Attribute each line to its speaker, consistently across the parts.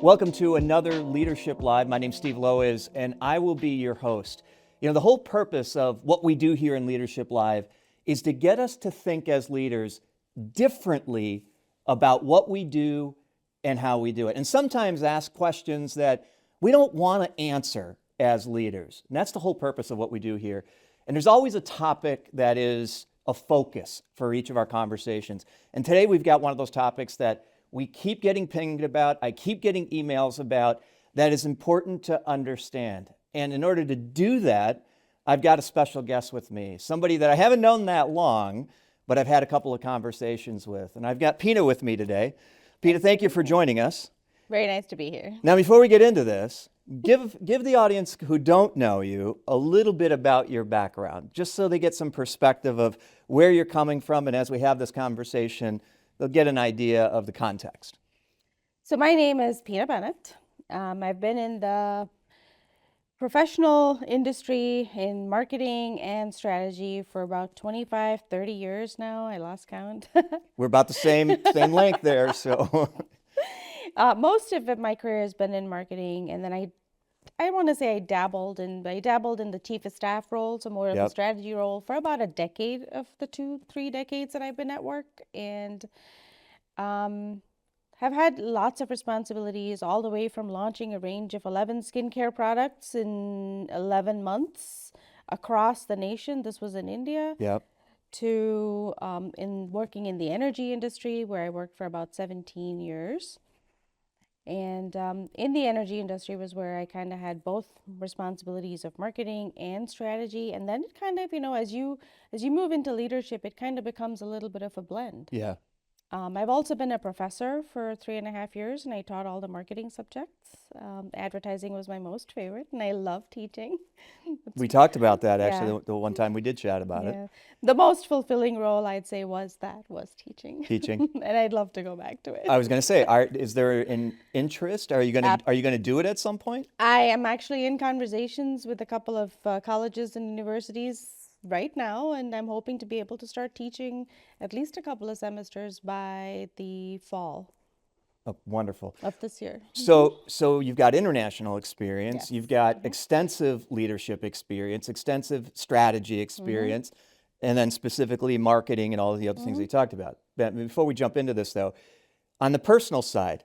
Speaker 1: Welcome to another Leadership Live. My name's Steve Lois, and I will be your host. You know, the whole purpose of what we do here in Leadership Live is to get us to think as leaders differently about what we do and how we do it. And sometimes ask questions that we don't want to answer as leaders. And that's the whole purpose of what we do here. And there's always a topic that is a focus for each of our conversations. And today we've got one of those topics that we keep getting pinged about, I keep getting emails about, that is important to understand. And in order to do that, I've got a special guest with me, somebody that I haven't known that long, but I've had a couple of conversations with. And I've got Pina with me today. Pina, thank you for joining us.
Speaker 2: Very nice to be here.
Speaker 1: Now, before we get into this, give the audience who don't know you a little bit about your background, just so they get some perspective of where you're coming from, and as we have this conversation, they'll get an idea of the context.
Speaker 2: So my name is Pina Bennet. I've been in the professional industry in marketing and strategy for about 25, 30 years now. I lost count.
Speaker 1: We're about the same length there, so.
Speaker 2: Most of my career has been in marketing, and then I want to say I dabbled in the chief of staff role, so more of a strategy role for about a decade of the 2-3 decades that I've been at work, and have had lots of responsibilities all the way from launching a range of 11 skincare products in 11 months across the nation. This was in India.
Speaker 1: Yep.
Speaker 2: To in working in the energy industry, where I worked for about 17 years. And in the energy industry was where I kind of had both responsibilities of marketing and strategy. And then it kind of, as you move into leadership, it kind of becomes a little bit of a blend.
Speaker 1: Yeah.
Speaker 2: I've also been a professor for 3.5 years, and I taught all the marketing subjects. Advertising was my most favorite, and I love teaching.
Speaker 1: We talked about that actually the one time we did chat about it.
Speaker 2: The most fulfilling role I'd say was teaching.
Speaker 1: Teaching.
Speaker 2: And I'd love to go back to it.
Speaker 1: I was going to say, is there an interest? Are you going to do it at some point?
Speaker 2: I am actually in conversations with a couple of colleges and universities right now, and I'm hoping to be able to start teaching at least a couple of semesters by the fall.
Speaker 1: Oh, wonderful.
Speaker 2: Of this year.
Speaker 1: So you've got international experience,
Speaker 2: Yes.
Speaker 1: You've got extensive leadership experience, extensive strategy experience, and then specifically marketing and all of the other things we talked about. But before we jump into this though, on the personal side,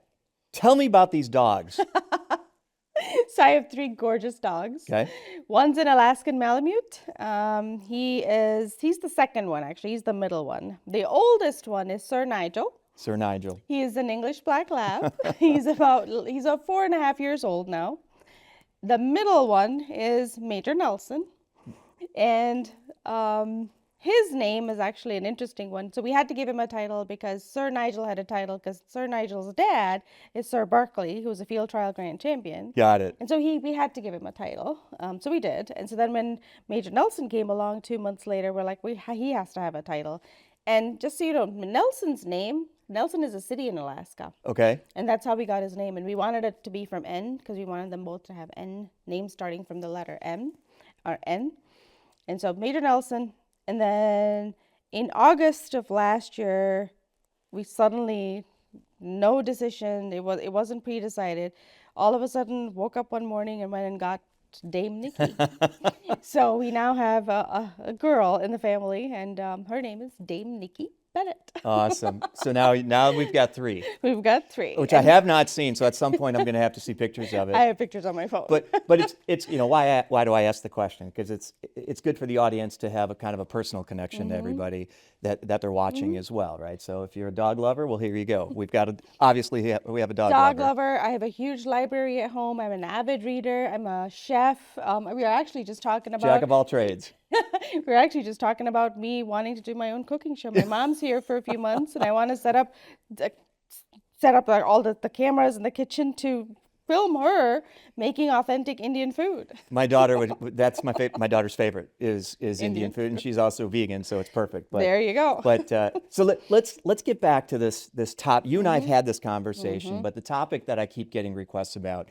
Speaker 1: tell me about these dogs.
Speaker 2: So I have 3 gorgeous dogs.
Speaker 1: Okay.
Speaker 2: One's an Alaskan Malamute. He's the second one, actually. He's the middle one. The oldest one is Sir Nigel.
Speaker 1: Sir Nigel.
Speaker 2: He is an English Black Lab. He's 4.5 years old now. The middle one is Major Nelson. And his name is actually an interesting one. So we had to give him a title because Sir Nigel had a title because Sir Nigel's dad is Sir Berkeley, who was a field trial grand champion.
Speaker 1: Got it.
Speaker 2: And so we had to give him a title. So we did. And so then when Major Nelson came along 2 months later, we're like, he has to have a title. And just so you know, Nelson is a city in Alaska.
Speaker 1: Okay.
Speaker 2: And that's how we got his name. And we wanted it to be from N because we wanted them both to have N names starting from the letter M or N. And so Major Nelson. And then in August of last year, we suddenly, no decision, it wasn't pre-decided. All of a sudden woke up one morning and went and got Dame Nikki. So we now have a girl in the family, and her name is Dame Nikki Bennet.
Speaker 1: Awesome. So now we've got 3.
Speaker 2: We've got 3.
Speaker 1: Which I have not seen, so at some point I'm going to have to see pictures of it.
Speaker 2: I have pictures on my phone.
Speaker 1: But it's why do I ask the question? Because it's good for the audience to have a kind of a personal connection to everybody that they're watching as well, right? So if you're a dog lover, well, here you go. We've got obviously we have a dog
Speaker 2: lover. I have a huge library at home. I'm an avid reader. I'm a chef. We are actually just talking about
Speaker 1: jack of all trades.
Speaker 2: We're actually just talking about me wanting to do my own cooking show. My mom's here for a few months, and I want to set up all the cameras in the kitchen to film her making authentic Indian food.
Speaker 1: My daughter that's my daughter's favorite is Indian food, and she's also vegan, so it's perfect. But
Speaker 2: there you go.
Speaker 1: But so let's get back to this top. You and I have had this conversation, but the topic that I keep getting requests about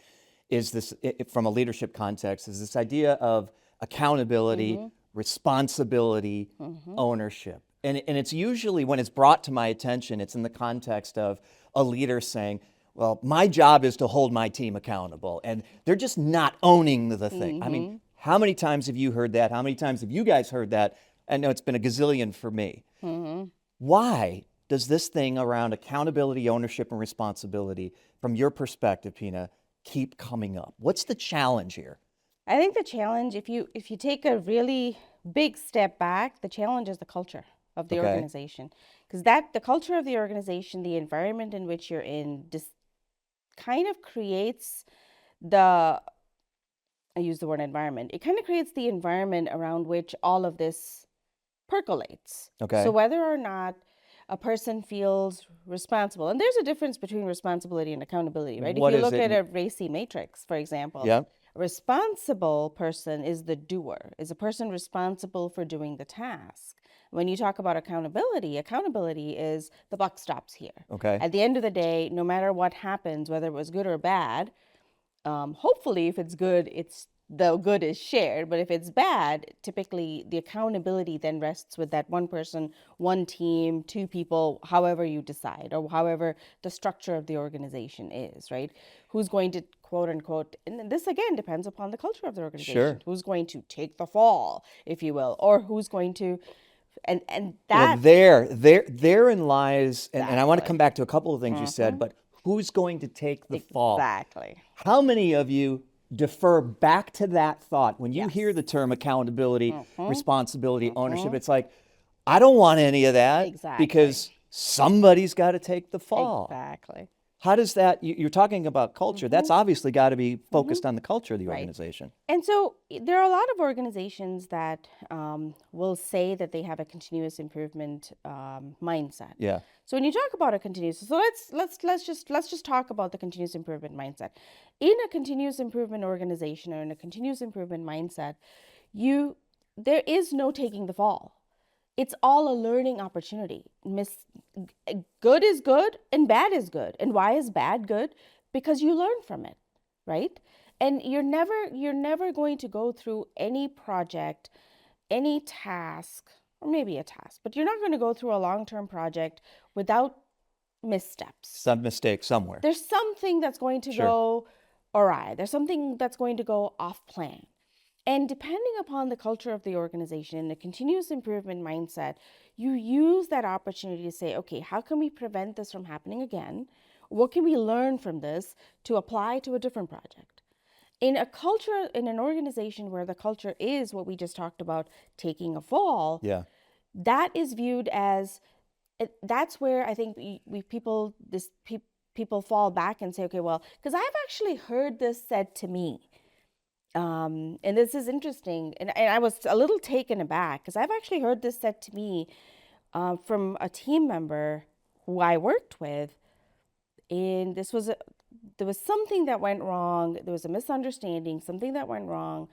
Speaker 1: is this, from a leadership context, is this idea of accountability, responsibility, ownership. And it's usually, when it's brought to my attention, it's in the context of a leader saying, well, my job is to hold my team accountable, and they're just not owning the thing. I mean, how many times have you heard that? How many times have you guys heard that? I know it's been a gazillion for me. Why does this thing around accountability, ownership, and responsibility, from your perspective, Pina, keep coming up? What's the challenge here?
Speaker 2: I think the challenge, if you take a really big step back, the challenge is the culture of the
Speaker 1: Okay.
Speaker 2: organization, because the culture of the organization, the environment in which you're in, just kind of creates the, I use the word environment. It kind of creates the environment around which all of this percolates.
Speaker 1: Okay.
Speaker 2: So whether or not a person feels responsible, and there's a difference between responsibility and accountability, right?
Speaker 1: What
Speaker 2: If you
Speaker 1: is
Speaker 2: look
Speaker 1: it?
Speaker 2: at a RACI matrix, for example,
Speaker 1: Yeah.
Speaker 2: a responsible person is the doer, is a person responsible for doing the task. When you talk about accountability, accountability is the buck stops here.
Speaker 1: Okay.
Speaker 2: At the end of the day, no matter what happens, whether it was good or bad, hopefully, if it's good, the good is shared. But if it's bad, typically the accountability then rests with that one person, one team, two people, however you decide, or however the structure of the organization is, right? Who's going to, quote unquote, and this again depends upon the culture of the organization.
Speaker 1: Sure.
Speaker 2: Who's going to take the fall, if you will, or who's going to, and
Speaker 1: Well,
Speaker 2: that
Speaker 1: therein lies, and I want to come
Speaker 2: exactly,
Speaker 1: back to a couple of things you said, but who's going to take the fall?
Speaker 2: exactly.
Speaker 1: How many of you defer back to that thought when you
Speaker 2: Yes.
Speaker 1: hear the term accountability, responsibility, ownership? It's like, I don't want any of that
Speaker 2: Exactly.
Speaker 1: because somebody's got to take the fall.
Speaker 2: Exactly.
Speaker 1: How does that, you're talking about culture. That's obviously got to be focused on the culture of the
Speaker 2: Right.
Speaker 1: organization.
Speaker 2: And so there are a lot of organizations that will say that they have a continuous improvement mindset.
Speaker 1: Yeah.
Speaker 2: So when you talk about a continuous, so let's just talk about the continuous improvement mindset. In a continuous improvement organization or in a continuous improvement mindset, there is no taking the fall. It's all a learning opportunity. Good is good and bad is good. And why is bad good? Because you learn from it, right? And you're never going to go through any project, any task, or maybe a task, but you're not going to go through a long-term project without missteps.
Speaker 1: Some mistake somewhere.
Speaker 2: There's something that's going to
Speaker 1: Sure.
Speaker 2: go awry. There's something that's going to go off plan. And depending upon the culture of the organization, the continuous improvement mindset, you use that opportunity to say, okay, how can we prevent this from happening again? What can we learn from this to apply to a different project? In a culture, in an organization where the culture is what we just talked about, taking a fall,
Speaker 1: Yeah.
Speaker 2: that is viewed as, that's where I think people fall back and say, okay, well, because I've actually heard this said to me. And this is interesting. And I was a little taken aback because I've actually heard this said to me from a team member who I worked with. And there was something that went wrong. There was a misunderstanding, something that went wrong.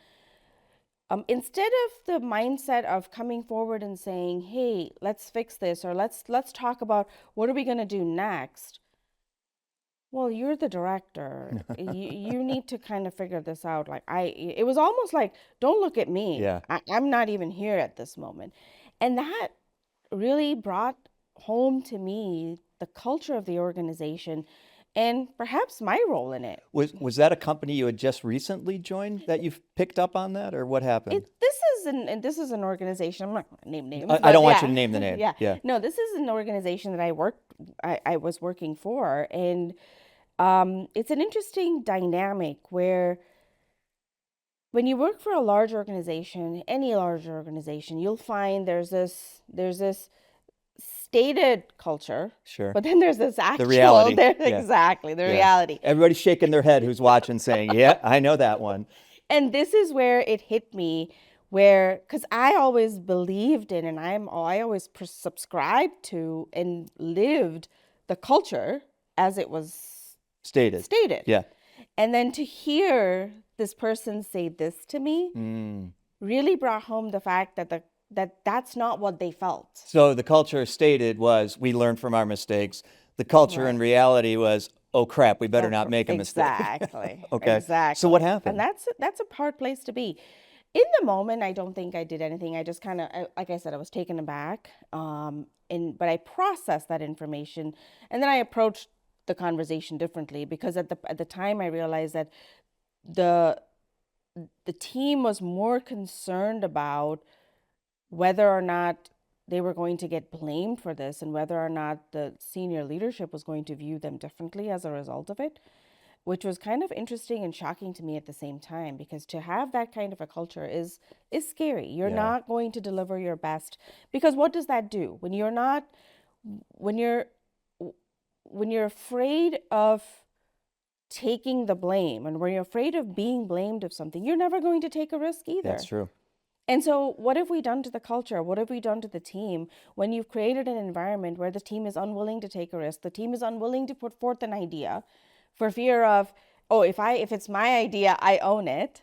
Speaker 2: Instead of the mindset of coming forward and saying, hey, let's fix this, or let's talk about what are we going to do next. Well, you're the director. You need to kind of figure this out. It was almost like, don't look at me.
Speaker 1: Yeah.
Speaker 2: I'm not even here at this moment. And that really brought home to me the culture of the organization and perhaps my role in it.
Speaker 1: Was that a company you had just recently joined that you've picked up on that, or what happened?
Speaker 2: This is an organization. I'm not going to name names.
Speaker 1: I don't want you to name the name.
Speaker 2: Yeah.
Speaker 1: Yeah.
Speaker 2: No, this is an organization that I was working for, and it's an interesting dynamic where when you work for a large organization, any large organization, you'll find there's this stated culture,
Speaker 1: Sure.
Speaker 2: but then there's this actual
Speaker 1: reality. Yeah.
Speaker 2: Exactly, the
Speaker 1: Yeah.
Speaker 2: reality.
Speaker 1: Everybody's shaking their head who's watching, saying, "Yeah, I know that one."
Speaker 2: And this is where it hit me, because I always believed in, and I always subscribed to and lived the culture as it was
Speaker 1: Stated. Yeah.
Speaker 2: And then to hear this person say this to me really brought home the fact that that's not what they felt.
Speaker 1: So the culture stated was, we learn from our mistakes. The culture in reality was, oh crap, we better not make a mistake.
Speaker 2: Exactly.
Speaker 1: Okay.
Speaker 2: Exactly.
Speaker 1: So what happened?
Speaker 2: And that's a hard place to be. In the moment, I don't think I did anything. I just kind of, like I said, I was taken aback. But I processed that information, and then I approached the conversation differently, because at the time I realized that the the team was more concerned about whether or not they were going to get blamed for this and whether or not the senior leadership was going to view them differently as a result of it, which was kind of interesting and shocking to me at the same time, because to have that kind of a culture is scary. You're
Speaker 1: Yeah.
Speaker 2: not going to deliver your best, because what does that do when you're not when you're when you're afraid of taking the blame, and when you're afraid of being blamed of something, you're never going to take a risk either.
Speaker 1: That's true.
Speaker 2: And so what have we done to the culture? What have we done to the team when you've created an environment where the team is unwilling to take a risk? The team is unwilling to put forth an idea for fear of, oh, if it's my idea, I own it.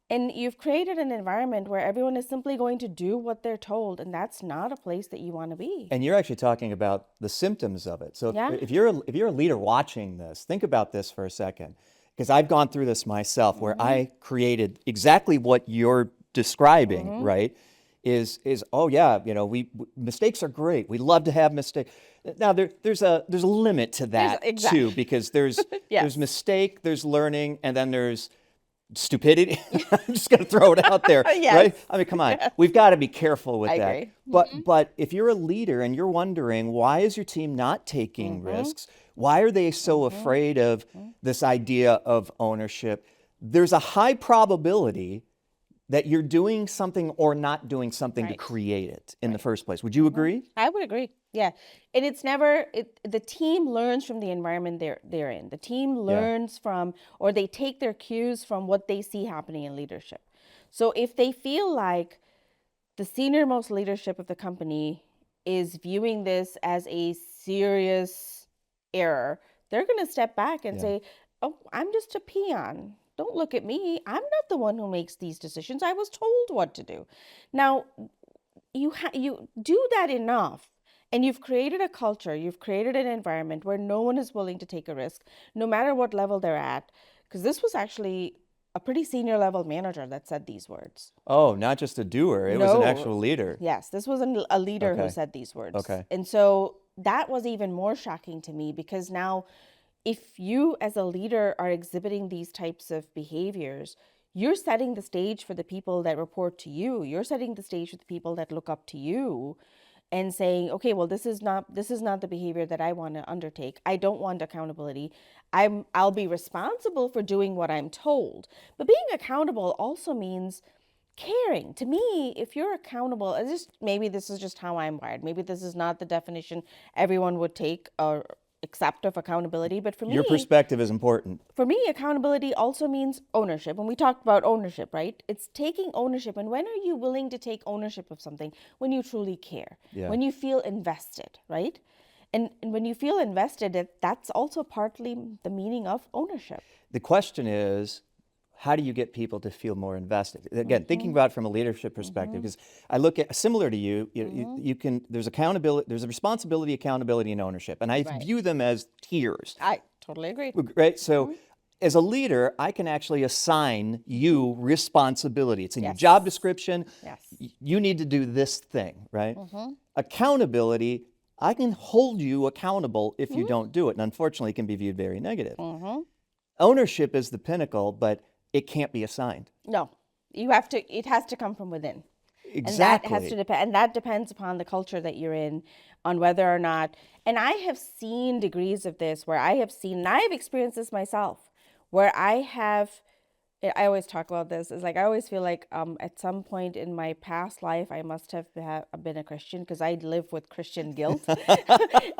Speaker 2: And you've created an environment where everyone is simply going to do what they're told, and that's not a place that you want to be.
Speaker 1: And you're actually talking about the symptoms of it. So
Speaker 2: Yeah.
Speaker 1: if you're a leader watching this, think about this for a second, because I've gone through this myself, where I created exactly what you're describing, right? Is oh yeah, we mistakes are great. We love to have mistakes. Now there's a limit to that too, because there's
Speaker 2: Yes.
Speaker 1: there's mistake, there's learning, and then there's stupidity. I'm just going to throw it out there,
Speaker 2: Yes.
Speaker 1: right? I mean, come on, we've got to be careful with
Speaker 2: I
Speaker 1: that.
Speaker 2: agree.
Speaker 1: But if you're a leader and you're wondering, why is your team not taking risks? Why are they so afraid of this idea of ownership? There's a high probability that you're doing something or not doing something to
Speaker 2: Right.
Speaker 1: create it in the first place. Would you agree?
Speaker 2: I would agree. Yeah. And it's never, the team learns from the environment they're in. The team learns from, or they take their cues from what they see happening in leadership. So if they feel like the senior most leadership of the company is viewing this as a serious error, they're going to step back and say, oh, I'm just a peon. Don't look at me. I'm not the one who makes these decisions. I was told what to do. Now, you do that enough, and you've created a culture, you've created an environment where no one is willing to take a risk, no matter what level they're at. Because this was actually a pretty senior level manager that said these words.
Speaker 1: Oh, not just a doer. It was an
Speaker 2: No.
Speaker 1: actual leader.
Speaker 2: Yes, this was a leader who
Speaker 1: Okay.
Speaker 2: said these words.
Speaker 1: Okay.
Speaker 2: And so that was even more shocking to me, because now if you as a leader are exhibiting these types of behaviors, you're setting the stage for the people that report to you. You're setting the stage for the people that look up to you, and saying, okay, well, this is not the behavior that I want to undertake. I don't want accountability. I'll be responsible for doing what I'm told. But being accountable also means caring. To me, if you're accountable, maybe this is just how I'm wired. Maybe this is not the definition everyone would take or accept of accountability. But for
Speaker 1: Your
Speaker 2: me,
Speaker 1: perspective is important.
Speaker 2: for me, accountability also means ownership. And we talked about ownership, right? It's taking ownership. And when are you willing to take ownership of something? When you truly care,
Speaker 1: Yeah.
Speaker 2: when you feel invested, right? And when you feel invested, that's also partly the meaning of ownership.
Speaker 1: The question is, how do you get people to feel more invested? Again, thinking about it from a leadership perspective, because I look at, similar to you, you can, there's accountability, there's a responsibility, accountability, and ownership. And I view them as tiers,
Speaker 2: I totally agree.
Speaker 1: right? So as a leader, I can actually assign you responsibility. It's in your
Speaker 2: Yes.
Speaker 1: job description.
Speaker 2: Yes.
Speaker 1: You need to do this thing, right? Accountability, I can hold you accountable if you don't do it. And unfortunately, it can be viewed very negative. Ownership is the pinnacle, but it can't be assigned.
Speaker 2: No, it has to come from within.
Speaker 1: Exactly.
Speaker 2: And that has to depend, and that depends upon the culture that you're in, on whether or not, and I have seen degrees of this where I have experienced this myself, where I always talk about this, is like, I always feel like at some point in my past life, I must have been a Christian, because I live with Christian guilt.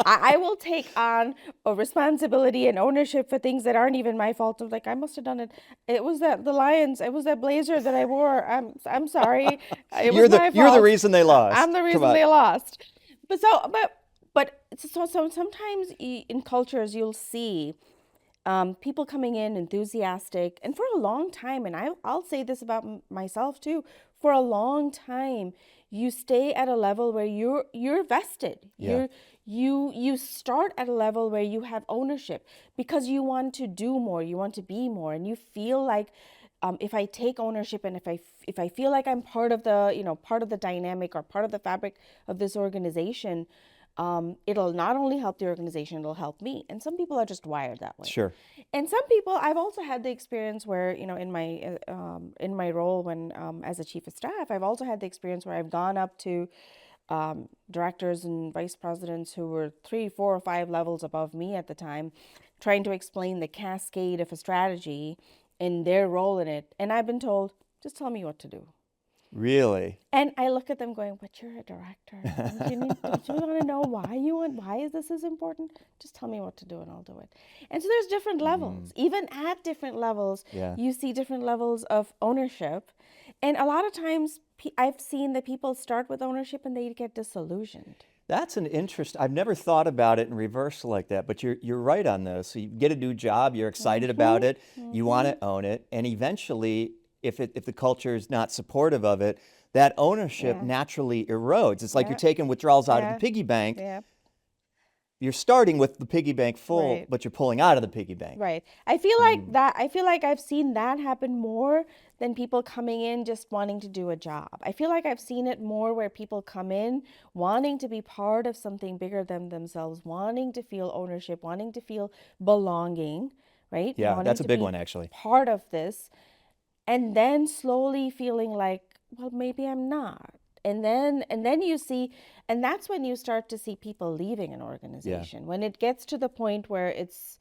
Speaker 2: I will take on a responsibility and ownership for things that aren't even my fault. I'm like, I must have done it. It was the Lions. It was that blazer that I wore. I'm sorry. It was my fault.
Speaker 1: You're the reason they lost.
Speaker 2: I'm the
Speaker 1: Come
Speaker 2: reason
Speaker 1: on.
Speaker 2: they lost. But sometimes in cultures you'll see people coming in enthusiastic, and for a long time, and I'll say this about myself too, for a long time, you stay at a level where you're vested.
Speaker 1: Yeah.
Speaker 2: You start at a level where you have ownership, because you want to do more, you want to be more, and you feel like if I take ownership, and if I feel like I'm part of the dynamic or part of the fabric of this organization, It'll not only help the organization, it'll help me. And some people are just wired that way.
Speaker 1: Sure.
Speaker 2: And some people, I've also had the experience where, in my role when as a chief of staff, I've also had the experience where I've gone up to directors and vice presidents who were 3, 4, or 5 levels above me at the time, trying to explain the cascade of a strategy and their role in it. And I've been told, just tell me what to do.
Speaker 1: Really?
Speaker 2: And I look at them going, but you're a director. Don't you want to know why is this important? Just tell me what to do and I'll do it. And so there's different levels. Even at different levels, you see different levels of ownership. And a lot of times I've seen that people start with ownership and they get disillusioned.
Speaker 1: That's an interest. I've never thought about it in reverse like that, but you're right on this. So you get a new job, you're excited about it, you want to own it, and eventually, if the culture is not supportive of it, that ownership naturally erodes. It's like you're taking withdrawals out of the piggy bank. You're starting with the piggy bank full, but you're pulling out of the piggy bank.
Speaker 2: Right. I feel like that. I feel like I've seen that happen more than people coming in just wanting to do a job. I feel like I've seen it more where people come in wanting to be part of something bigger than themselves, wanting to feel ownership, wanting to feel belonging, right?
Speaker 1: Yeah,
Speaker 2: wanting
Speaker 1: that's a
Speaker 2: to
Speaker 1: big
Speaker 2: be
Speaker 1: one, actually.
Speaker 2: part of this, and then slowly feeling like, well, maybe I'm not. And then you see, and that's when you start to see people leaving an organization. When it gets to the point where it's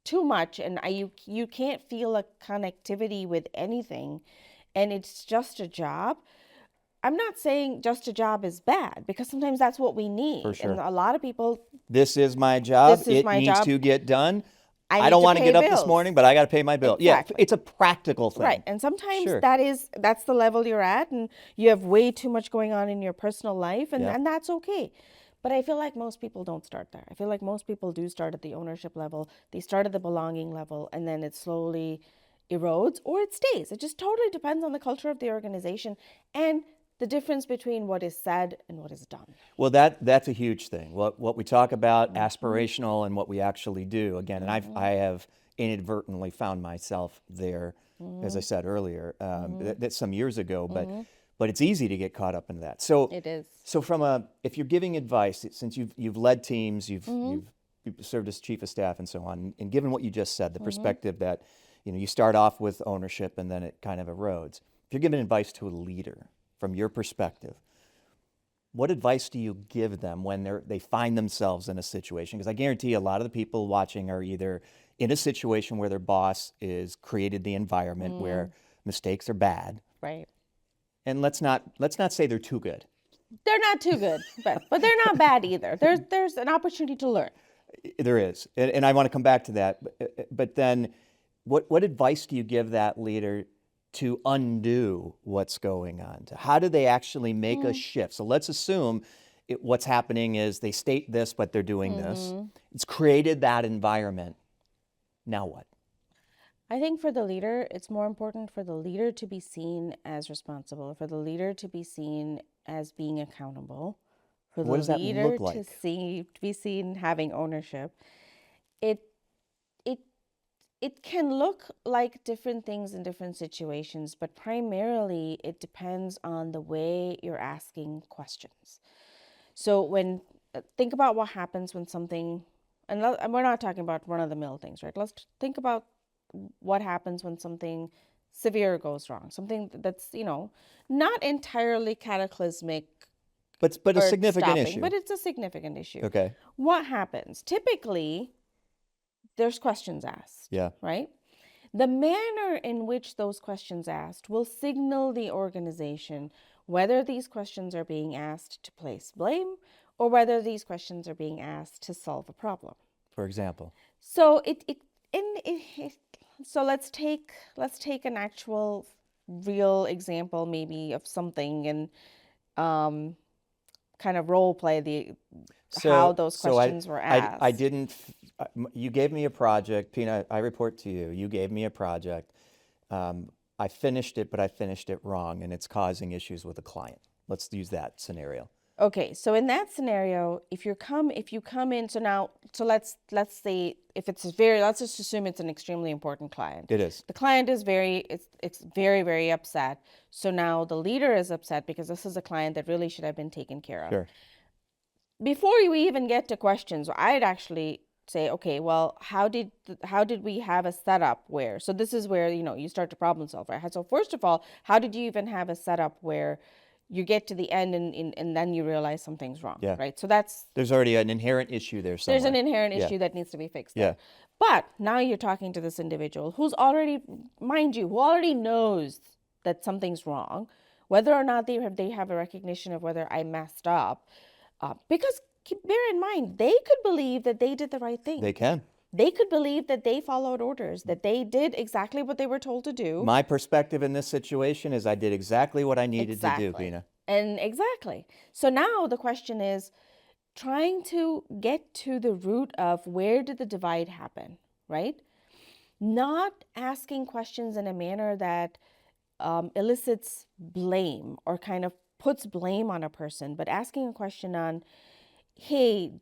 Speaker 2: too much and you can't feel a connectivity with anything and it's just a job. I'm not saying just a job is bad, because sometimes that's what we need.
Speaker 1: For sure.
Speaker 2: And a lot of people,
Speaker 1: This is my job.
Speaker 2: This is
Speaker 1: It
Speaker 2: my
Speaker 1: needs
Speaker 2: job.
Speaker 1: to get done.
Speaker 2: I
Speaker 1: I
Speaker 2: need
Speaker 1: don't
Speaker 2: to
Speaker 1: want to
Speaker 2: pay
Speaker 1: get up this
Speaker 2: bills.
Speaker 1: morning, but I got to pay my bill.
Speaker 2: Exactly.
Speaker 1: Yeah, it's a practical thing.
Speaker 2: Right. And sometimes
Speaker 1: Sure.
Speaker 2: that's the level you're at, and you have way too much going on in your personal life, and that's okay. But I feel like most people don't start there. I feel like most people do start at the ownership level. They start at the belonging level, and then it slowly erodes or it stays. It just totally depends on the culture of the organization and the difference between what is said and what is done.
Speaker 1: Well, that's a huge thing. What we talk about, aspirational, and what we actually do. Again, and I have inadvertently found myself there, as I said earlier, that's some years ago. But it's easy to get caught up in that. So
Speaker 2: It is.
Speaker 1: So if you're giving advice, since you've led teams, you've served as chief of staff and so on, and given what you just said, the perspective that you start off with ownership and then it kind of erodes. If you're giving advice to a leader from your perspective, what advice do you give them when they find themselves in a situation? Because I guarantee a lot of the people watching are either in a situation where their boss is created the environment where mistakes are bad.
Speaker 2: Right.
Speaker 1: And let's not say they're too good.
Speaker 2: They're not too good, but they're not bad either. There's an opportunity to learn.
Speaker 1: There is, and I want to come back to that. But then, what advice do you give that leader to undo what's going on? How do they actually make a shift? So let's assume what's happening is they state this, but they're doing this. It's created that environment. Now what?
Speaker 2: I think for the leader, it's more important for the leader to be seen as responsible, for the leader to be seen as being accountable, for the
Speaker 1: What does that
Speaker 2: leader
Speaker 1: look like?
Speaker 2: to be seen having ownership. It can look like different things in different situations, but primarily it depends on the way you're asking questions. So think about what happens when something, and we're not talking about run-of-the-mill things, right? Let's think about what happens when something severe goes wrong, something that's not entirely cataclysmic,
Speaker 1: But a significant
Speaker 2: stopping,
Speaker 1: issue.
Speaker 2: but it's a significant issue.
Speaker 1: Okay.
Speaker 2: What happens? Typically, there's questions asked.
Speaker 1: Yeah.
Speaker 2: Right? The manner in which those questions asked will signal the organization whether these questions are being asked to place blame or whether these questions are being asked to solve a problem.
Speaker 1: For example.
Speaker 2: So so let's take an actual real example maybe of something and kind of role play how those questions were asked.
Speaker 1: I didn't. You gave me a project, Pina. I report to you. You gave me a project. I finished it, but I finished it wrong, and it's causing issues with a client. Let's use that scenario.
Speaker 2: Okay, so in that scenario, if you come in, so let's say let's just assume it's an extremely important client.
Speaker 1: It is.
Speaker 2: The client is it's very, very upset. So now the leader is upset because this is a client that really should have been taken care of.
Speaker 1: Sure.
Speaker 2: before we even get to questions, I'd actually say, okay, well, how did we have a setup where, so this is where, you start to problem solve, right? So first of all, how did you even have a setup where you get to the end and then you realize something's wrong,
Speaker 1: Yeah.
Speaker 2: right? So
Speaker 1: There's already an inherent issue there somewhere.
Speaker 2: there's an inherent
Speaker 1: Yeah.
Speaker 2: issue that needs to be fixed
Speaker 1: Yeah.
Speaker 2: there. But now you're talking to this individual who's already, mind you, who already knows that something's wrong, whether or not they have a recognition of whether I messed up. Because bear in mind, they could believe that they did the right thing.
Speaker 1: They can.
Speaker 2: They could believe that they followed orders, that they did exactly what they were told to do.
Speaker 1: My perspective in this situation is I did exactly what I needed to do,
Speaker 2: Exactly.
Speaker 1: Pina.
Speaker 2: And exactly. So now the question is trying to get to the root of where did the divide happen, right? Not asking questions in a manner that elicits blame or kind of puts blame on a person, but asking a question on, hey,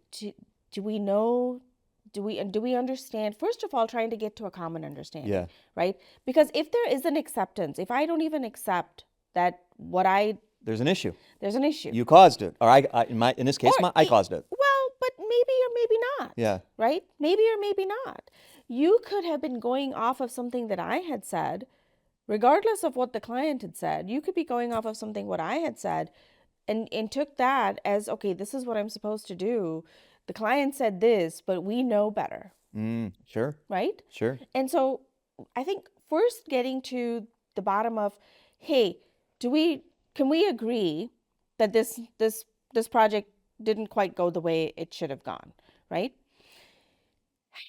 Speaker 2: do we know, do we understand? First of all, trying to get to a common understanding,
Speaker 1: Yeah.
Speaker 2: right? Because if there is an acceptance, if I don't even accept that
Speaker 1: There's an issue.
Speaker 2: there's an issue.
Speaker 1: You caused it, or in this case,
Speaker 2: Or
Speaker 1: I caused it.
Speaker 2: Well, but maybe or maybe not.
Speaker 1: Yeah.
Speaker 2: Right? Maybe or maybe not. You could have been going off of something that I had said, regardless of what the client had said. You could be going off of something what I had said and took that as, okay, this is what I'm supposed to do. The client said this, but we know better.
Speaker 1: Sure.
Speaker 2: Right?
Speaker 1: Sure.
Speaker 2: And so I think first getting to the bottom of, hey, can we agree that this project didn't quite go the way it should have gone, right?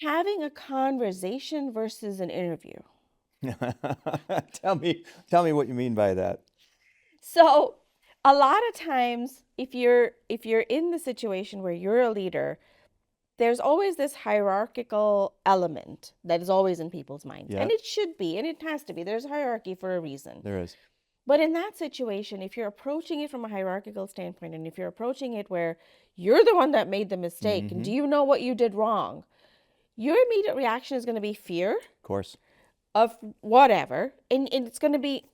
Speaker 2: Having a conversation versus an interview.
Speaker 1: Tell me what you mean by that.
Speaker 2: So a lot of times if you're in the situation where you're a leader, there's always this hierarchical element that is always in people's minds.
Speaker 1: Yeah.
Speaker 2: And it should be, and it has to be. There's hierarchy for a reason.
Speaker 1: There is.
Speaker 2: But in that situation, if you're approaching it from a hierarchical standpoint, and if you're approaching it where you're the one that made the mistake, and do you know what you did wrong? Your immediate reaction is going to be fear
Speaker 1: Of course.
Speaker 2: of whatever, and it's going to be,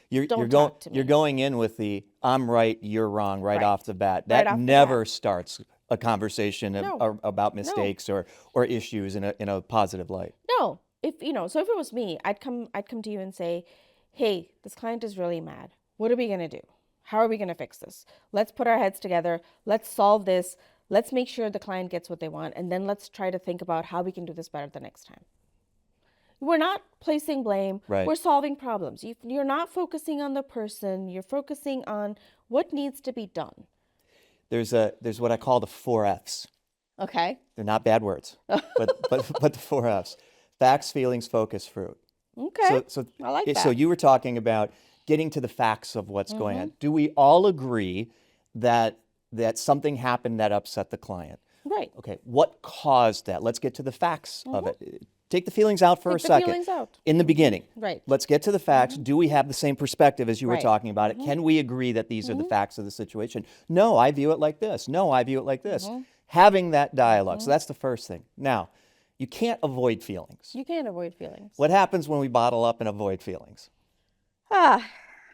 Speaker 1: You're
Speaker 2: talk to me.
Speaker 1: You're going in with the I'm right, you're wrong right off the bat. That
Speaker 2: off the
Speaker 1: never starts a conversation
Speaker 2: No.
Speaker 1: about mistakes or issues in a positive light.
Speaker 2: no. So if it was me, I'd come to you and say, hey, this client is really mad. What are we going to do? How are we going to fix this? Let's put our heads together. Let's solve this. Let's make sure the client gets what they want. And then let's try to think about how we can do this better the next time. We're not placing blame.
Speaker 1: Right.
Speaker 2: We're solving problems. You're not focusing on the person. You're focusing on what needs to be done.
Speaker 1: There's what I call the 4 F's.
Speaker 2: Okay.
Speaker 1: They're not bad words, but the 4 F's: facts, feelings, focus, fruit.
Speaker 2: Okay.
Speaker 1: So
Speaker 2: I like that.
Speaker 1: So you were talking about getting to the facts of what's going on. Do we all agree that something happened that upset the client?
Speaker 2: Right.
Speaker 1: Okay, what caused that? Let's get to the facts of it. Take the feelings out for a
Speaker 2: Take the
Speaker 1: second.
Speaker 2: feelings out.
Speaker 1: In the beginning.
Speaker 2: Right.
Speaker 1: Let's get to the facts. Do we have the same perspective as you were
Speaker 2: Right.
Speaker 1: talking about it? Can we agree that these are the facts of the situation? No, I view it like this. No, I view it like this. Having that dialogue. So that's the first thing. Now, you can't avoid feelings.
Speaker 2: You can't avoid feelings.
Speaker 1: What happens when we bottle up and avoid feelings?
Speaker 2: At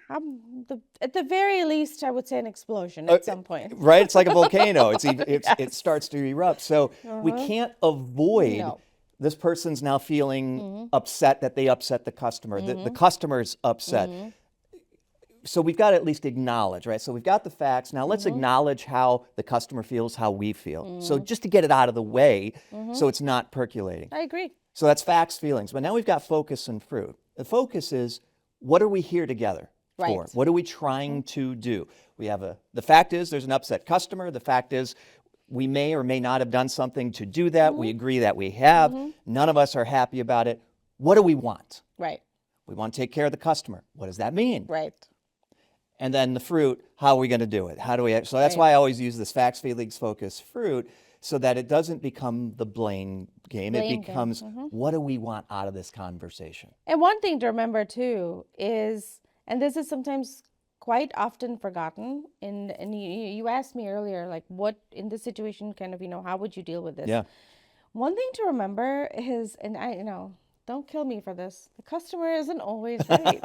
Speaker 2: the very least, I would say an explosion at some point.
Speaker 1: Right? It's like a volcano. It starts to erupt. So we can't avoid
Speaker 2: No.
Speaker 1: this person's now feeling upset that they upset the customer. The customer's upset. So we've got to at least acknowledge, right? So we've got the facts. Now let's acknowledge how the customer feels, how we feel. So just to get it out of the way so it's not percolating.
Speaker 2: I agree.
Speaker 1: So that's facts, feelings. But now we've got focus and fruit. The focus is, what are we here together for?
Speaker 2: Right.
Speaker 1: What are we trying to do? We have the fact is there's an upset customer. The fact is we may or may not have done something to do that. We agree that we have. None of us are happy about it. What do we want?
Speaker 2: Right.
Speaker 1: We want to take care of the customer. What does that mean?
Speaker 2: Right.
Speaker 1: And then the fruit, how are we going to do it? How do we? So that's why I always use this facts, feelings, focus, fruit, so that it doesn't become the blame game.
Speaker 2: Blame
Speaker 1: It
Speaker 2: game.
Speaker 1: becomes, what do we want out of this conversation?
Speaker 2: And one thing to remember too is, and this is sometimes quite often forgotten, and you asked me earlier, like what in this situation, kind of, how would you deal with this?
Speaker 1: Yeah.
Speaker 2: One thing to remember is, and don't kill me for this. The customer isn't always right.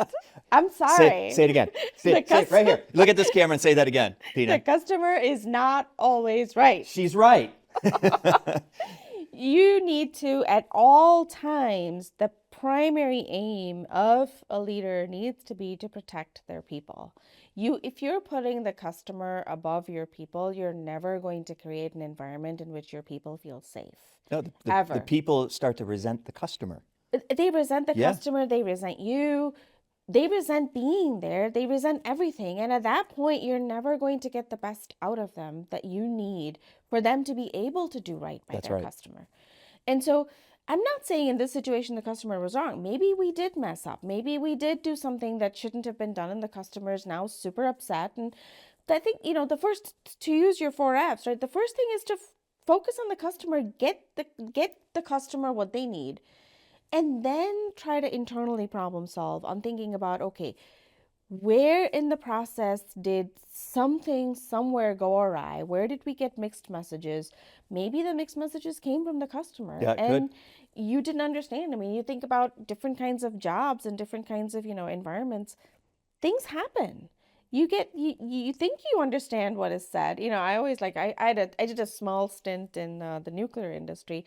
Speaker 2: I'm
Speaker 1: Say,
Speaker 2: sorry.
Speaker 1: say it again.
Speaker 2: The
Speaker 1: Say it right here. Look at this camera and say that again,
Speaker 2: The
Speaker 1: Pina.
Speaker 2: customer is not always right.
Speaker 1: She's right.
Speaker 2: You need to, at all times, the primary aim of a leader needs to be to protect their people. If you're putting the customer above your people, you're never going to create an environment in which your people feel safe.
Speaker 1: No, the
Speaker 2: Ever.
Speaker 1: people start to resent the customer.
Speaker 2: They resent the
Speaker 1: Yeah.
Speaker 2: customer, they resent you, they resent being there, they resent everything. And at that point, you're never going to get the best out of them that you need for them to be able to do right by
Speaker 1: That's
Speaker 2: their
Speaker 1: right.
Speaker 2: customer. And so I'm not saying in this situation the customer was wrong. Maybe we did mess up. Maybe we did do something that shouldn't have been done, and the customer is now super upset. And I think, the first, to use your 4Fs, right? The first thing is to focus on the customer, get the customer what they need, and then try to internally problem solve on thinking about, okay, where in the process did something somewhere go awry? Where did we get mixed messages? Maybe the mixed messages came from the customer,
Speaker 1: Yeah, it
Speaker 2: and you didn't understand. I mean, you think about different kinds of jobs and different kinds of, environments. Things happen. You think you understand what is said. I always I did a small stint in the nuclear industry.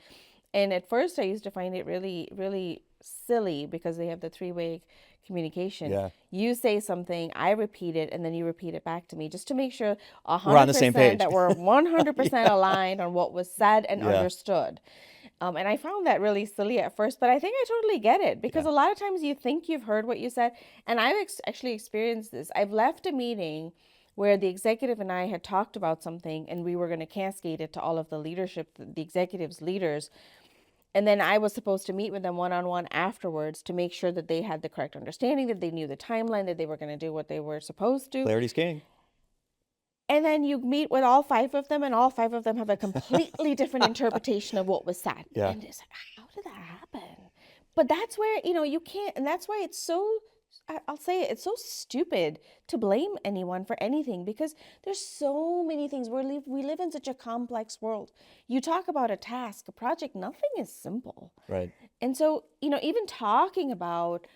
Speaker 2: And at first I used to find it really, really silly because they have the three-way communication.
Speaker 1: Yeah.
Speaker 2: You say something, I repeat it, and then you repeat it back to me just to make sure
Speaker 1: We're on the same
Speaker 2: 100%
Speaker 1: page.
Speaker 2: that we're 100% aligned on what was said and
Speaker 1: Yeah.
Speaker 2: understood. And I found that really silly at first, but I think I totally get it because a lot of times you think you've heard what you said. And I've actually experienced this. I've left a meeting where the executive and I had talked about something and we were going to cascade it to all of the leadership, the executives' leaders. And then I was supposed to meet with them one-on-one afterwards to make sure that they had the correct understanding, that they knew the timeline, that they were going to do what they were supposed to.
Speaker 1: Clarity's king.
Speaker 2: And then you meet with all five of them, and all five of them have a completely different interpretation of what was said.
Speaker 1: Yeah.
Speaker 2: And it's like, how did that happen? But that's where, you can't, and that's why it's so, I'll say it, it's so stupid to blame anyone for anything because there's so many things. We live in such a complex world. You talk about a task, a project, nothing is simple.
Speaker 1: Right.
Speaker 2: And so, even talking about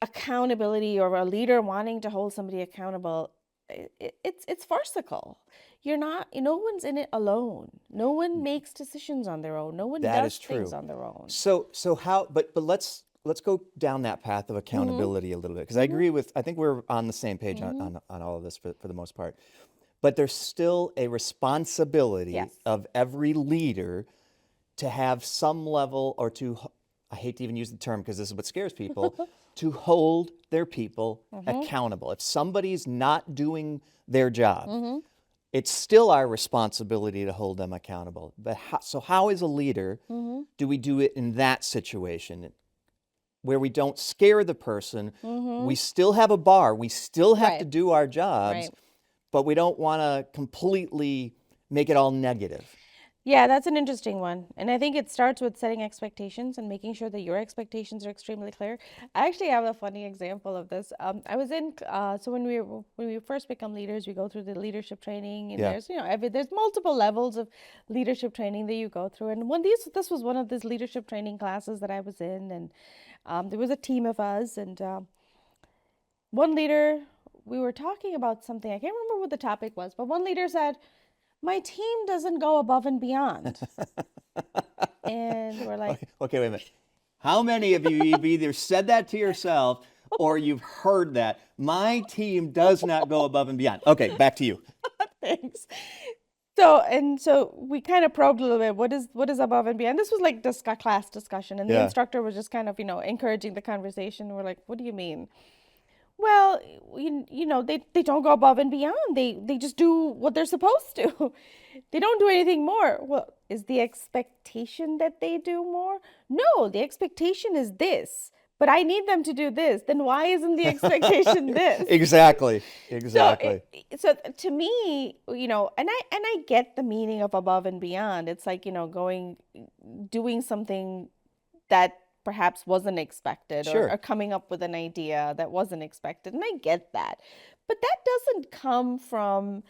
Speaker 2: accountability or a leader wanting to hold somebody accountable, it's farcical. You're not, no one's in it alone. No one makes decisions on their own. No one
Speaker 1: That
Speaker 2: does
Speaker 1: is true.
Speaker 2: things on their own.
Speaker 1: So how? But let's go down that path of accountability a little bit because I agree with. I think we're on the same page on all of this for the most part. But there's still a responsibility
Speaker 2: Yes.
Speaker 1: of every leader to have some level or to. I hate to even use the term because this is what scares people. To hold their people accountable. If somebody's not doing their job, it's still our responsibility to hold them accountable. But how as a leader do we do it in that situation where we don't scare the person? We still have a bar. We still have to
Speaker 2: Right.
Speaker 1: do our jobs,
Speaker 2: Right.
Speaker 1: but we don't want to completely make it all negative.
Speaker 2: Yeah, that's an interesting one. And I think it starts with setting expectations and making sure that your expectations are extremely clear. I actually have a funny example of this. I was in, so when we first become leaders, we go through the leadership training, and
Speaker 1: Yeah.
Speaker 2: there's multiple levels of leadership training that you go through. And this was one of these leadership training classes that I was in, and there was a team of us, and one leader, we were talking about something. I can't remember what the topic was, but one leader said, my team doesn't go above and beyond. And we're like,
Speaker 1: Okay, wait a minute. How many of you have either said that to yourself or you've heard that? My team does not go above and beyond. Okay, back to you.
Speaker 2: thanks. So we kind of probed a little bit. What is above and beyond? This was like class discussion, and the
Speaker 1: Yeah.
Speaker 2: instructor was just kind of encouraging the conversation. We're like, what do you mean? Well, they don't go above and beyond. They just do what they're supposed to. They don't do anything more. Well, is the expectation that they do more? No, the expectation is this. But I need them to do this. Then why isn't the expectation this?
Speaker 1: Exactly.
Speaker 2: So to me, and I get the meaning of above and beyond. It's like, doing something that perhaps wasn't expected,
Speaker 1: Sure.
Speaker 2: or coming up with an idea that wasn't expected. And I get that. But that doesn't come from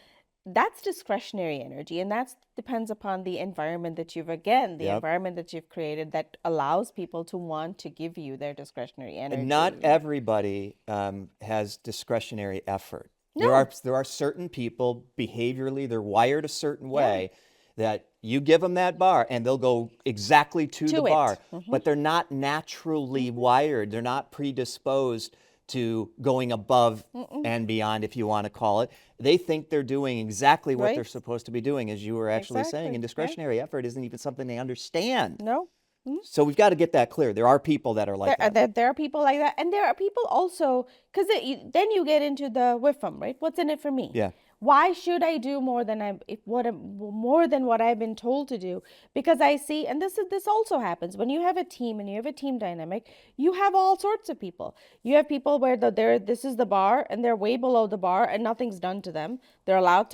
Speaker 2: that's discretionary energy, and that depends upon the environment that you've again the
Speaker 1: Yep.
Speaker 2: environment that you've created that allows people to want to give you their discretionary
Speaker 1: And not
Speaker 2: energy.
Speaker 1: everybody has discretionary effort.
Speaker 2: No.
Speaker 1: There are certain people behaviorally, they're wired a certain
Speaker 2: Yeah.
Speaker 1: way that you give them that bar and they'll go exactly to the
Speaker 2: To
Speaker 1: bar,
Speaker 2: it.
Speaker 1: but they're not naturally wired. They're not predisposed to going above and beyond, if you want to call it. They think they're doing exactly what they're
Speaker 2: Right.
Speaker 1: supposed to be doing, as you were actually saying.
Speaker 2: Exactly.
Speaker 1: And
Speaker 2: Yeah.
Speaker 1: discretionary effort isn't even something they understand.
Speaker 2: No.
Speaker 1: So we've got to get that clear. There are people that are like that.
Speaker 2: There are people like that, and there are people also because then you get into the whiffum, right? What's in it for me?
Speaker 1: Yeah.
Speaker 2: Why should I do more than more than what I've been told to do? Because I see, and this also happens when you have a team and you have a team dynamic. You have all sorts of people. You have people where this is the bar and they're way below the bar and nothing's done to them. They're allowed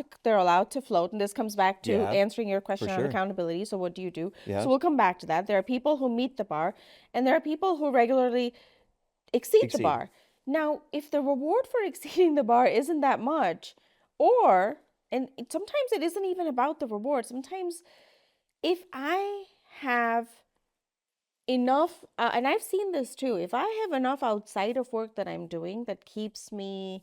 Speaker 2: to float, and this comes back to
Speaker 1: Yeah,
Speaker 2: answering your question on
Speaker 1: sure.
Speaker 2: accountability. So what do you do?
Speaker 1: Yeah.
Speaker 2: So we'll come back to that. There are people who meet the bar, and there are people who regularly exceed the
Speaker 1: Exceed.
Speaker 2: bar. Now, if the reward for exceeding the bar isn't that much, sometimes it isn't even about the reward. Sometimes if I have enough, and I've seen this too, if I have enough outside of work that I'm doing that keeps me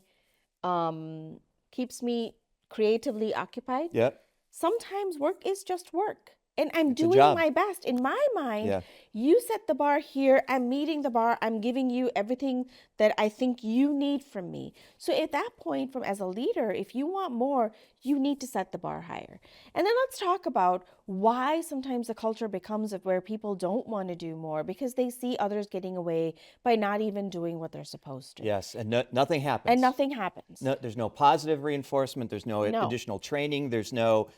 Speaker 2: creatively occupied,
Speaker 1: Yep.
Speaker 2: sometimes work is just work. And I'm
Speaker 1: It's a
Speaker 2: doing
Speaker 1: job.
Speaker 2: my best. In my mind,
Speaker 1: Yeah.
Speaker 2: you set the bar here. I'm meeting the bar. I'm giving you everything that I think you need from me. So at that point, as a leader, if you want more, you need to set the bar higher. And then let's talk about why sometimes the culture becomes of where people don't want to do more because they see others getting away by not even doing what they're supposed to.
Speaker 1: Yes, and nothing happens.
Speaker 2: And nothing happens.
Speaker 1: No, there's no positive reinforcement. There's no
Speaker 2: No.
Speaker 1: additional training. There's no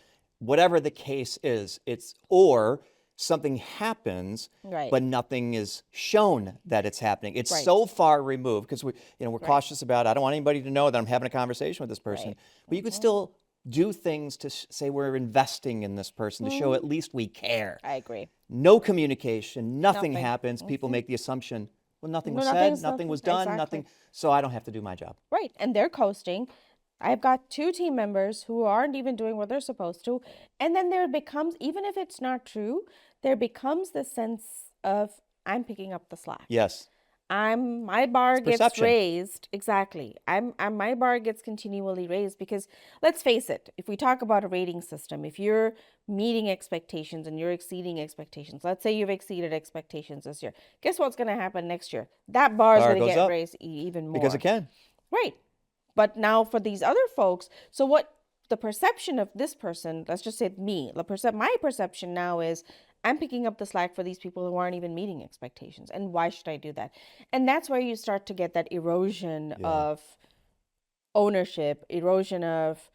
Speaker 1: whatever the case is. Or something happens,
Speaker 2: Right.
Speaker 1: but nothing is shown that it's happening. It's
Speaker 2: Right.
Speaker 1: so far removed because we're cautious about. I don't want anybody to know that I'm having a conversation with this person.
Speaker 2: Right.
Speaker 1: But you could still do things to say we're investing in this person to show at least we care.
Speaker 2: I agree.
Speaker 1: No communication. Nothing
Speaker 2: Nothing.
Speaker 1: happens. People make the assumption, well, nothing was
Speaker 2: Well,
Speaker 1: said, nothing was done,
Speaker 2: exactly.
Speaker 1: nothing. So I don't have to do my job.
Speaker 2: Right. And they're coasting. I've got 2 team members who aren't even doing what they're supposed to. And then there becomes, even if it's not true, there becomes the sense of I'm picking up the slack.
Speaker 1: Yes.
Speaker 2: My bar gets
Speaker 1: perception.
Speaker 2: raised. Exactly. My bar gets continually raised because let's face it, if we talk about a rating system, if you're meeting expectations and you're exceeding expectations, let's say you've exceeded expectations this year, guess what's going to happen next year? That bar is
Speaker 1: Bar
Speaker 2: going to
Speaker 1: goes
Speaker 2: get
Speaker 1: up.
Speaker 2: raised even more.
Speaker 1: Because it can.
Speaker 2: Right. But now for these other folks, so what the perception of this person, let's just say me, my perception now is I'm picking up the slack for these people who aren't even meeting expectations. And why should I do that? And that's where you start to get that erosion of ownership, erosion of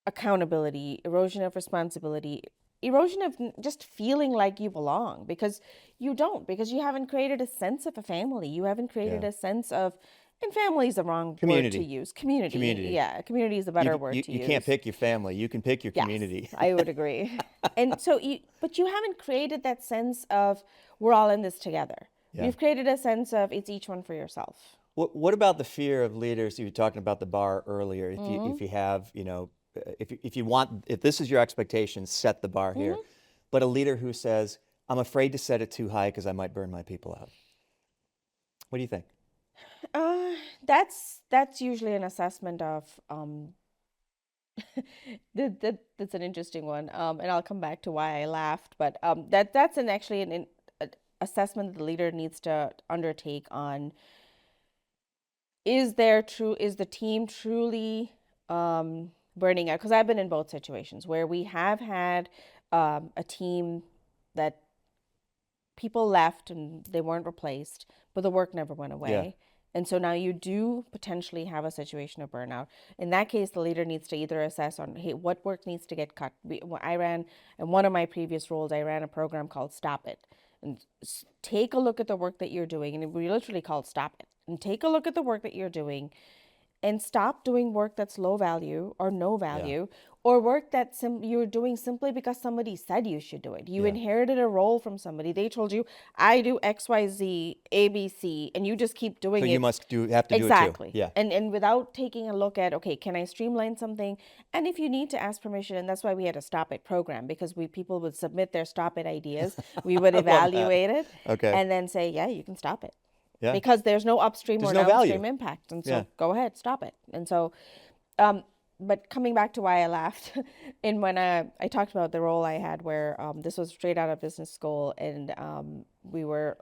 Speaker 2: accountability, erosion of responsibility, erosion of just feeling like you belong because you don't, because you haven't created a sense of a family. You haven't created a sense of, and family is the wrong word to use. Community. Yeah, community is a better word to use.
Speaker 1: You can't pick your family. You can pick your community.
Speaker 2: Yes, I would agree. And so, but you haven't created that sense of we're all in this together.
Speaker 1: Yeah.
Speaker 2: You've created a sense of it's each one for yourself.
Speaker 1: What about the fear of leaders? You were talking about the bar earlier. If you have, if this is your expectation, set the bar here. But a leader who says, I'm afraid to set it too high because I might burn my people out. What do you think?
Speaker 2: That's usually an assessment of that's an interesting one, and I'll come back to why I laughed. But that's actually an assessment that the leader needs to undertake on. Is the team truly burning out? Because I've been in both situations where we have had a team that people left and they weren't replaced, but the work never went away.
Speaker 1: Yeah.
Speaker 2: And so now you do potentially have a situation of burnout. In that case, the leader needs to either assess on, hey, what work needs to get cut. I ran, in one of my previous roles, I ran a program called Stop It. And take a look at the work that you're doing. And we literally called Stop It. And take a look at the work that you're doing and stop doing work that's low value or no value, or work that you were doing simply because somebody said you should do it. You inherited a role from somebody. They told you, I do X, Y, Z, A, B, C, and you just keep doing
Speaker 1: So
Speaker 2: it.
Speaker 1: you must have to do it too.
Speaker 2: Exactly.
Speaker 1: Yeah.
Speaker 2: And without taking a look at, okay, can I streamline something? And if you need to ask permission, and that's why we had a stop it program, because people would submit their stop it ideas. We would evaluate it
Speaker 1: Okay.
Speaker 2: and then say, yeah, you can stop it.
Speaker 1: Yeah.
Speaker 2: Because there's no upstream
Speaker 1: There's
Speaker 2: or
Speaker 1: no
Speaker 2: downstream
Speaker 1: value.
Speaker 2: impact. And so
Speaker 1: Yeah.
Speaker 2: go ahead, stop it. And so, but coming back to why I laughed, and when I talked about the role I had where this was straight out of business school, and we were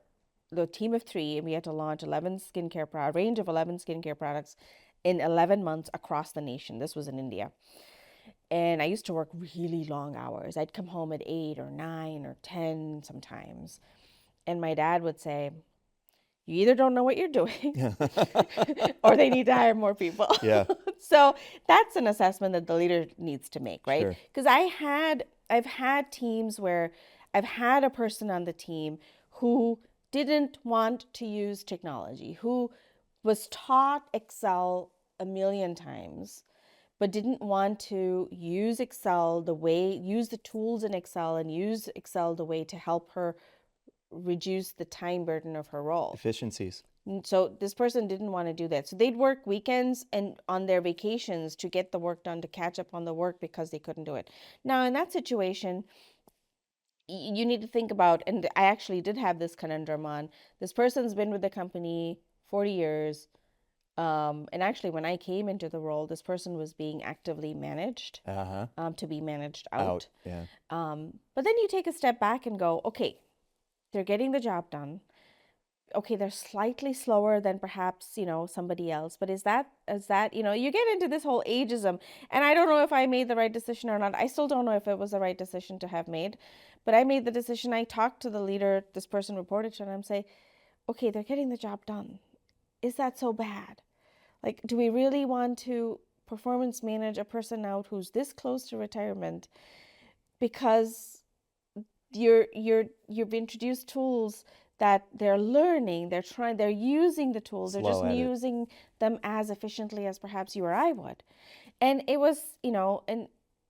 Speaker 2: the team of 3, and we had to launch a range of 11 skincare products in 11 months across the nation. This was in India. And I used to work really long hours. I'd come home at 8 or 9 or 10 sometimes. And my dad would say, you either don't know what you're doing or they need to hire more people.
Speaker 1: Yeah.
Speaker 2: So that's an assessment that the leader needs to make, right?
Speaker 1: Sure.
Speaker 2: Because I've had teams where I've had a person on the team who didn't want to use technology, who was taught Excel a million times, but didn't want to use use the tools in Excel and use Excel the way to help her reduce the time burden of her role.
Speaker 1: Efficiencies.
Speaker 2: So this person didn't want to do that. So they'd work weekends and on their vacations to get the work done, to catch up on the work because they couldn't do it. Now, in that situation, you need to think about, and I actually did have this conundrum on, this person's been with the company 40 years. And actually, when I came into the role, this person was being actively managed to be managed out.
Speaker 1: Yeah.
Speaker 2: But then you take a step back and go, okay, they're getting the job done. Okay, they're slightly slower than perhaps, somebody else. But is that, you get into this whole ageism. And I don't know if I made the right decision or not. I still don't know if it was the right decision to have made. But I made the decision. I talked to the leader, this person reported to, and I'm saying, okay, they're getting the job done. Is that so bad? Like, do we really want to performance manage a person out who's this close to retirement because you've introduced tools that they're learning, they're using the tools, they're just using them as efficiently as perhaps you or I would. And it was, and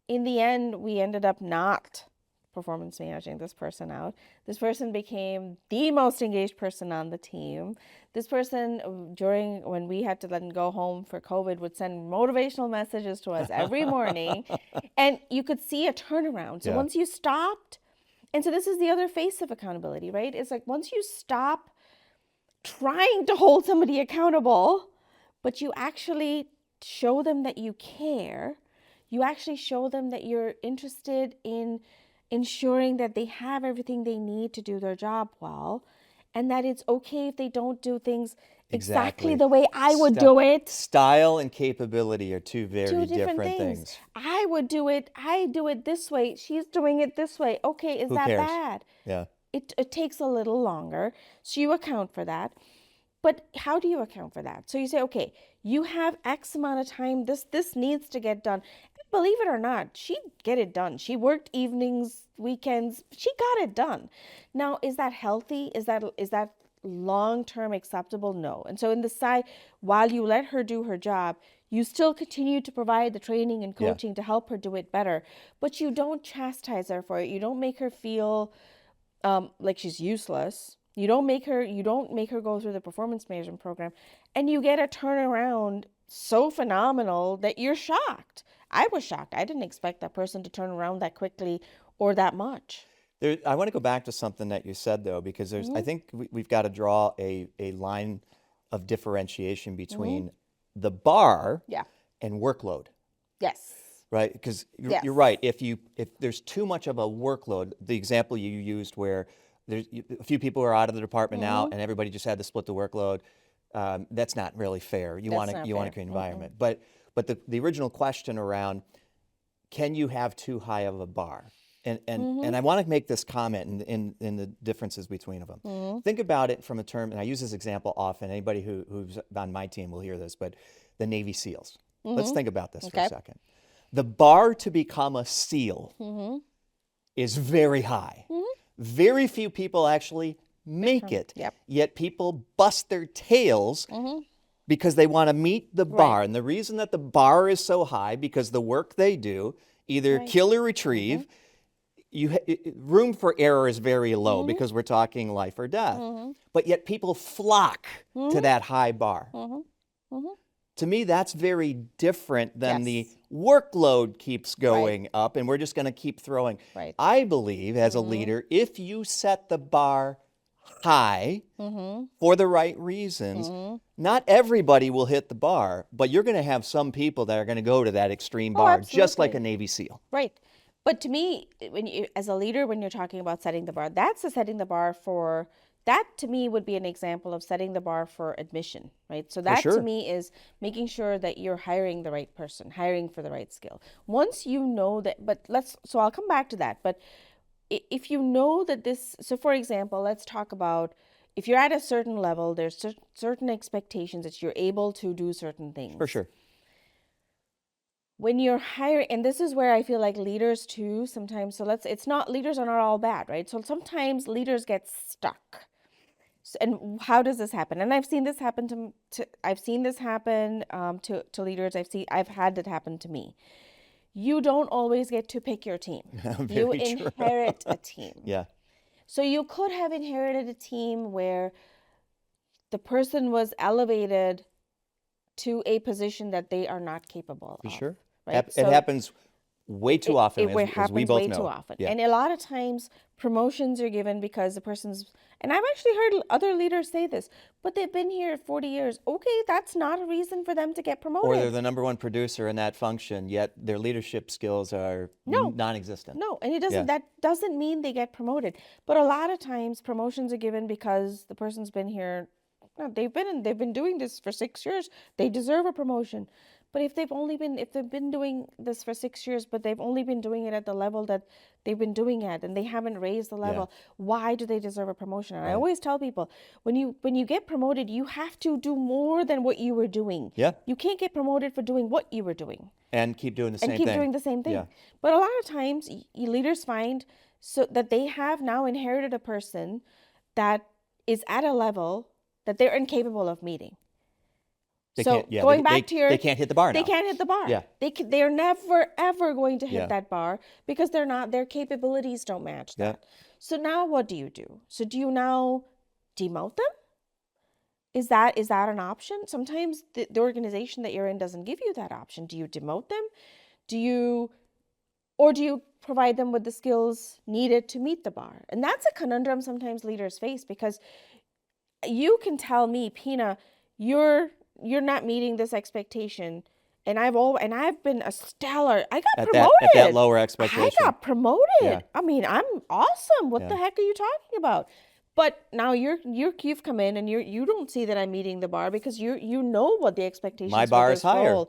Speaker 2: in the end, we ended up not performance managing this person out. This person became the most engaged person on the team. This person, when we had to let them go home for COVID, would send motivational messages to us every morning. And you could see a turnaround. So once you stopped, and so this is the other face of accountability, right? It's like once you stop trying to hold somebody accountable, but you actually show them that you care, you actually show them that you're interested in ensuring that they have everything they need to do their job well, and that it's okay if they don't do things exactly the way I would do it.
Speaker 1: Style and capability are two very different things.
Speaker 2: I do it this way. She's doing it this way. Okay, is that bad?
Speaker 1: Yeah.
Speaker 2: It takes a little longer, so you account for that. But how do you account for that? So you say, okay, you have X amount of time. This needs to get done. Believe it or not, she'd get it done. She worked evenings, weekends. She got it done. Now, is that healthy? Is that long-term acceptable? No. And so in the side, while you let her do her job, you still continue to provide the training and coaching to help her do it better. But you don't chastise her for it. You don't make her feel like she's useless. You don't make her go through the performance management program, and you get a turnaround so phenomenal that you're shocked. I was shocked. I didn't expect that person to turn around that quickly or that much.
Speaker 1: I want to go back to something that you said, though, because I think we've got to draw a line of differentiation between the bar and workload.
Speaker 2: Yes.
Speaker 1: Right? Because you're right. If there's too much of a workload, the example you used where there's a few people are out of the department now and everybody just had to split the workload, that's not really fair. You want to create an environment. But the original question around, can you have too high of a bar? And I want to make this comment in the differences between them. Think about it from a term, and I use this example often. Anybody who's on my team will hear this, but the Navy SEALs. Let's think about this for a second. The bar to become a SEAL is very high. Very few people actually make it. Yet people bust their tails because they want to meet the bar. And the reason that the bar is so high, because the work they do either kill or retrieve. Room for error is very low because we're talking life or death. But yet people flock to that high bar. To me, that's very different than the workload keeps going up and we're just going to keep throwing. I believe as a leader, if you set the bar high for the right reasons, not everybody will hit the bar, but you're going to have some people that are going to go to that extreme bar, just like a Navy SEAL.
Speaker 2: Right. But to me, when you, as a leader, when you're talking about setting the bar, that's setting the bar for, that to me would be an example of setting the bar for admission, right? So that to me is making sure that you're hiring the right person, hiring for the right skill. Once you know that, so I'll come back to that, but if you know that this, so for example, let's talk about if you're at a certain level, there's certain expectations that you're able to do certain things.
Speaker 1: For sure.
Speaker 2: When you're hiring, and this is where I feel like leaders too sometimes, so it's not, leaders are not all bad, right? So sometimes leaders get stuck. And how does this happen? And I've seen this happen to leaders. I've had it happen to me. You don't always get to pick your team. You inherit a team.
Speaker 1: Yeah.
Speaker 2: So you could have inherited a team where the person was elevated to a position that they are not capable of.
Speaker 1: Sure.
Speaker 2: Right?
Speaker 1: It happens way too often, as we both know.
Speaker 2: Too often.
Speaker 1: Yeah.
Speaker 2: And a lot of times promotions are given because the person's, and I've actually heard other leaders say this, but they've been here 40 years. Okay, that's not a reason for them to get promoted.
Speaker 1: Or they're the number one producer in that function, yet their leadership skills are non-existent.
Speaker 2: No, and that doesn't mean they get promoted. But a lot of times promotions are given because the person's been here. No, they've been doing this for 6 years. They deserve a promotion. But if they've been doing this for 6 years, but they've only been doing it at the level that they've been doing at, and they haven't raised the level, why do they deserve a promotion? And I always tell people, when you get promoted, you have to do more than what you were doing.
Speaker 1: Yeah.
Speaker 2: You can't get promoted for doing what you were doing.
Speaker 1: And keep doing the same thing.
Speaker 2: Yeah. But a lot of times, leaders find so that they have now inherited a person that is at a level that they're incapable of meeting. They can't hit the bar now. They can't hit the bar.
Speaker 1: Yeah.
Speaker 2: They're never, ever going to hit that bar because their capabilities don't match that. So now what do you do? So do you now demote them? Is that an option? Sometimes the organization that you're in doesn't give you that option. Do you demote them? Do you provide them with the skills needed to meet the bar? And that's a conundrum sometimes leaders face, because you can tell me, Pina, you're not meeting this expectation, and I've been a stellar. I got promoted
Speaker 1: at that lower expectation.
Speaker 2: I got promoted. Yeah. I mean, I'm awesome. What the heck are you talking about? But now you've come in and you don't see that I'm meeting the bar because you know what the expectations.
Speaker 1: My bar is higher,
Speaker 2: or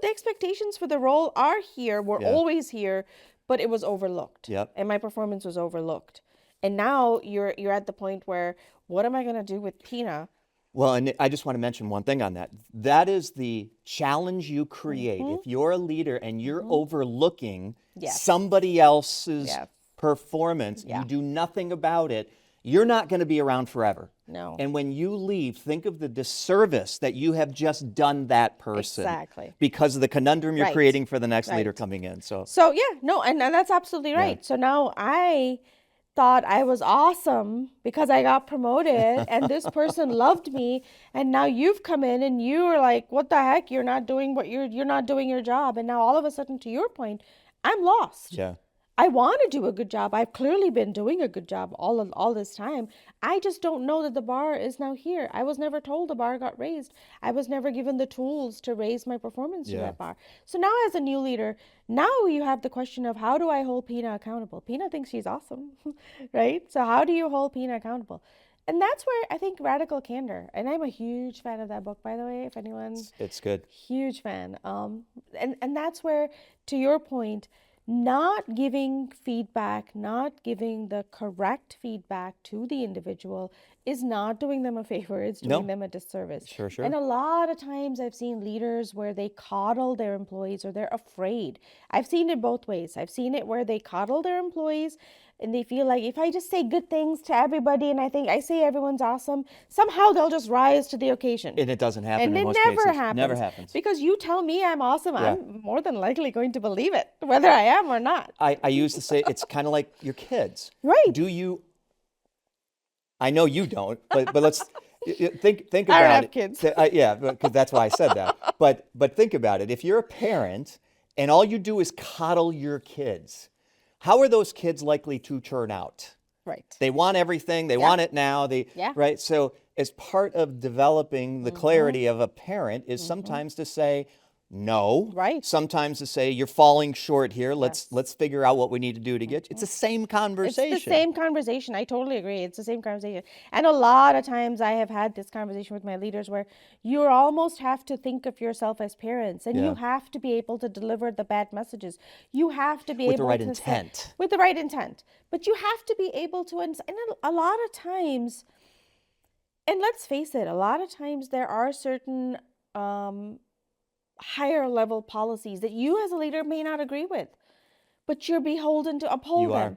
Speaker 2: the expectations for the role are here. We're always here, but it was overlooked.
Speaker 1: Yep.
Speaker 2: And my performance was overlooked. And now you're at the point where, what am I going to do with Pina?
Speaker 1: Well, and I just want to mention one thing on that. That is the challenge you create. If you're a leader and you're overlooking somebody else's performance, you do nothing about it, you're not going to be around forever.
Speaker 2: No.
Speaker 1: And when you leave, think of the disservice that you have just done that person.
Speaker 2: Exactly.
Speaker 1: Because of the conundrum you're creating for the next leader coming in. So
Speaker 2: and that's absolutely right. So now I thought I was awesome because I got promoted and this person loved me, and now you've come in and you are like, what the heck, you're not doing your job, and now all of a sudden, to your point, I'm lost.
Speaker 1: Yeah.
Speaker 2: I want to do a good job. I've clearly been doing a good job all this time. I just don't know that the bar is now here. I was never told the bar got raised. I was never given the tools to raise my performance to that bar. So now as a new leader, now you have the question of, how do I hold Pina accountable? Pina thinks she's awesome, right? So how do you hold Pina accountable? And that's where I think radical candor, and I'm a huge fan of that book, by the way, if anyone's...
Speaker 1: It's good.
Speaker 2: Huge fan. And that's where, to your point, not giving feedback, not giving the correct feedback to the individual is not doing them a favor. It's doing them a disservice.
Speaker 1: Sure.
Speaker 2: And a lot of times I've seen leaders where they coddle their employees, or they're afraid. I've seen it both ways. I've seen it where they coddle their employees and they feel like if I just say good things to everybody and I think I say everyone's awesome, somehow they'll just rise to the occasion.
Speaker 1: And it doesn't happen
Speaker 2: And
Speaker 1: in
Speaker 2: it
Speaker 1: most
Speaker 2: never
Speaker 1: cases.
Speaker 2: happens.
Speaker 1: Never happens.
Speaker 2: Because you tell me I'm awesome,
Speaker 1: Yeah.
Speaker 2: I'm more than likely going to believe it, whether I am or not.
Speaker 1: I used to say it's kind of like your kids.
Speaker 2: Right.
Speaker 1: Do you? I know you don't, but let's think
Speaker 2: I
Speaker 1: about
Speaker 2: don't have
Speaker 1: it.
Speaker 2: kids.
Speaker 1: Yeah, because that's why I said that. But think about it. If you're a parent and all you do is coddle your kids, how are those kids likely to turn out?
Speaker 2: Right.
Speaker 1: They want everything. They want it now.
Speaker 2: Yeah.
Speaker 1: Right. So as part of developing the clarity of a parent is sometimes to say no.
Speaker 2: Right.
Speaker 1: Sometimes to say you're falling short here. Let's figure out what we need to do to get you. It's the same conversation.
Speaker 2: It's the same conversation. I totally agree. It's the same conversation. And a lot of times I have had this conversation with my leaders where you almost have to think of yourself as parents, and
Speaker 1: Yeah.
Speaker 2: you have to be able to deliver the bad messages. You have to be
Speaker 1: With the
Speaker 2: able
Speaker 1: right
Speaker 2: to
Speaker 1: intent.
Speaker 2: with the right intent. But you have to be able to, and a lot of times, and let's face it, a lot of times there are certain higher level policies that you as a leader may not agree with, but you're beholden to uphold
Speaker 1: You
Speaker 2: them.
Speaker 1: are.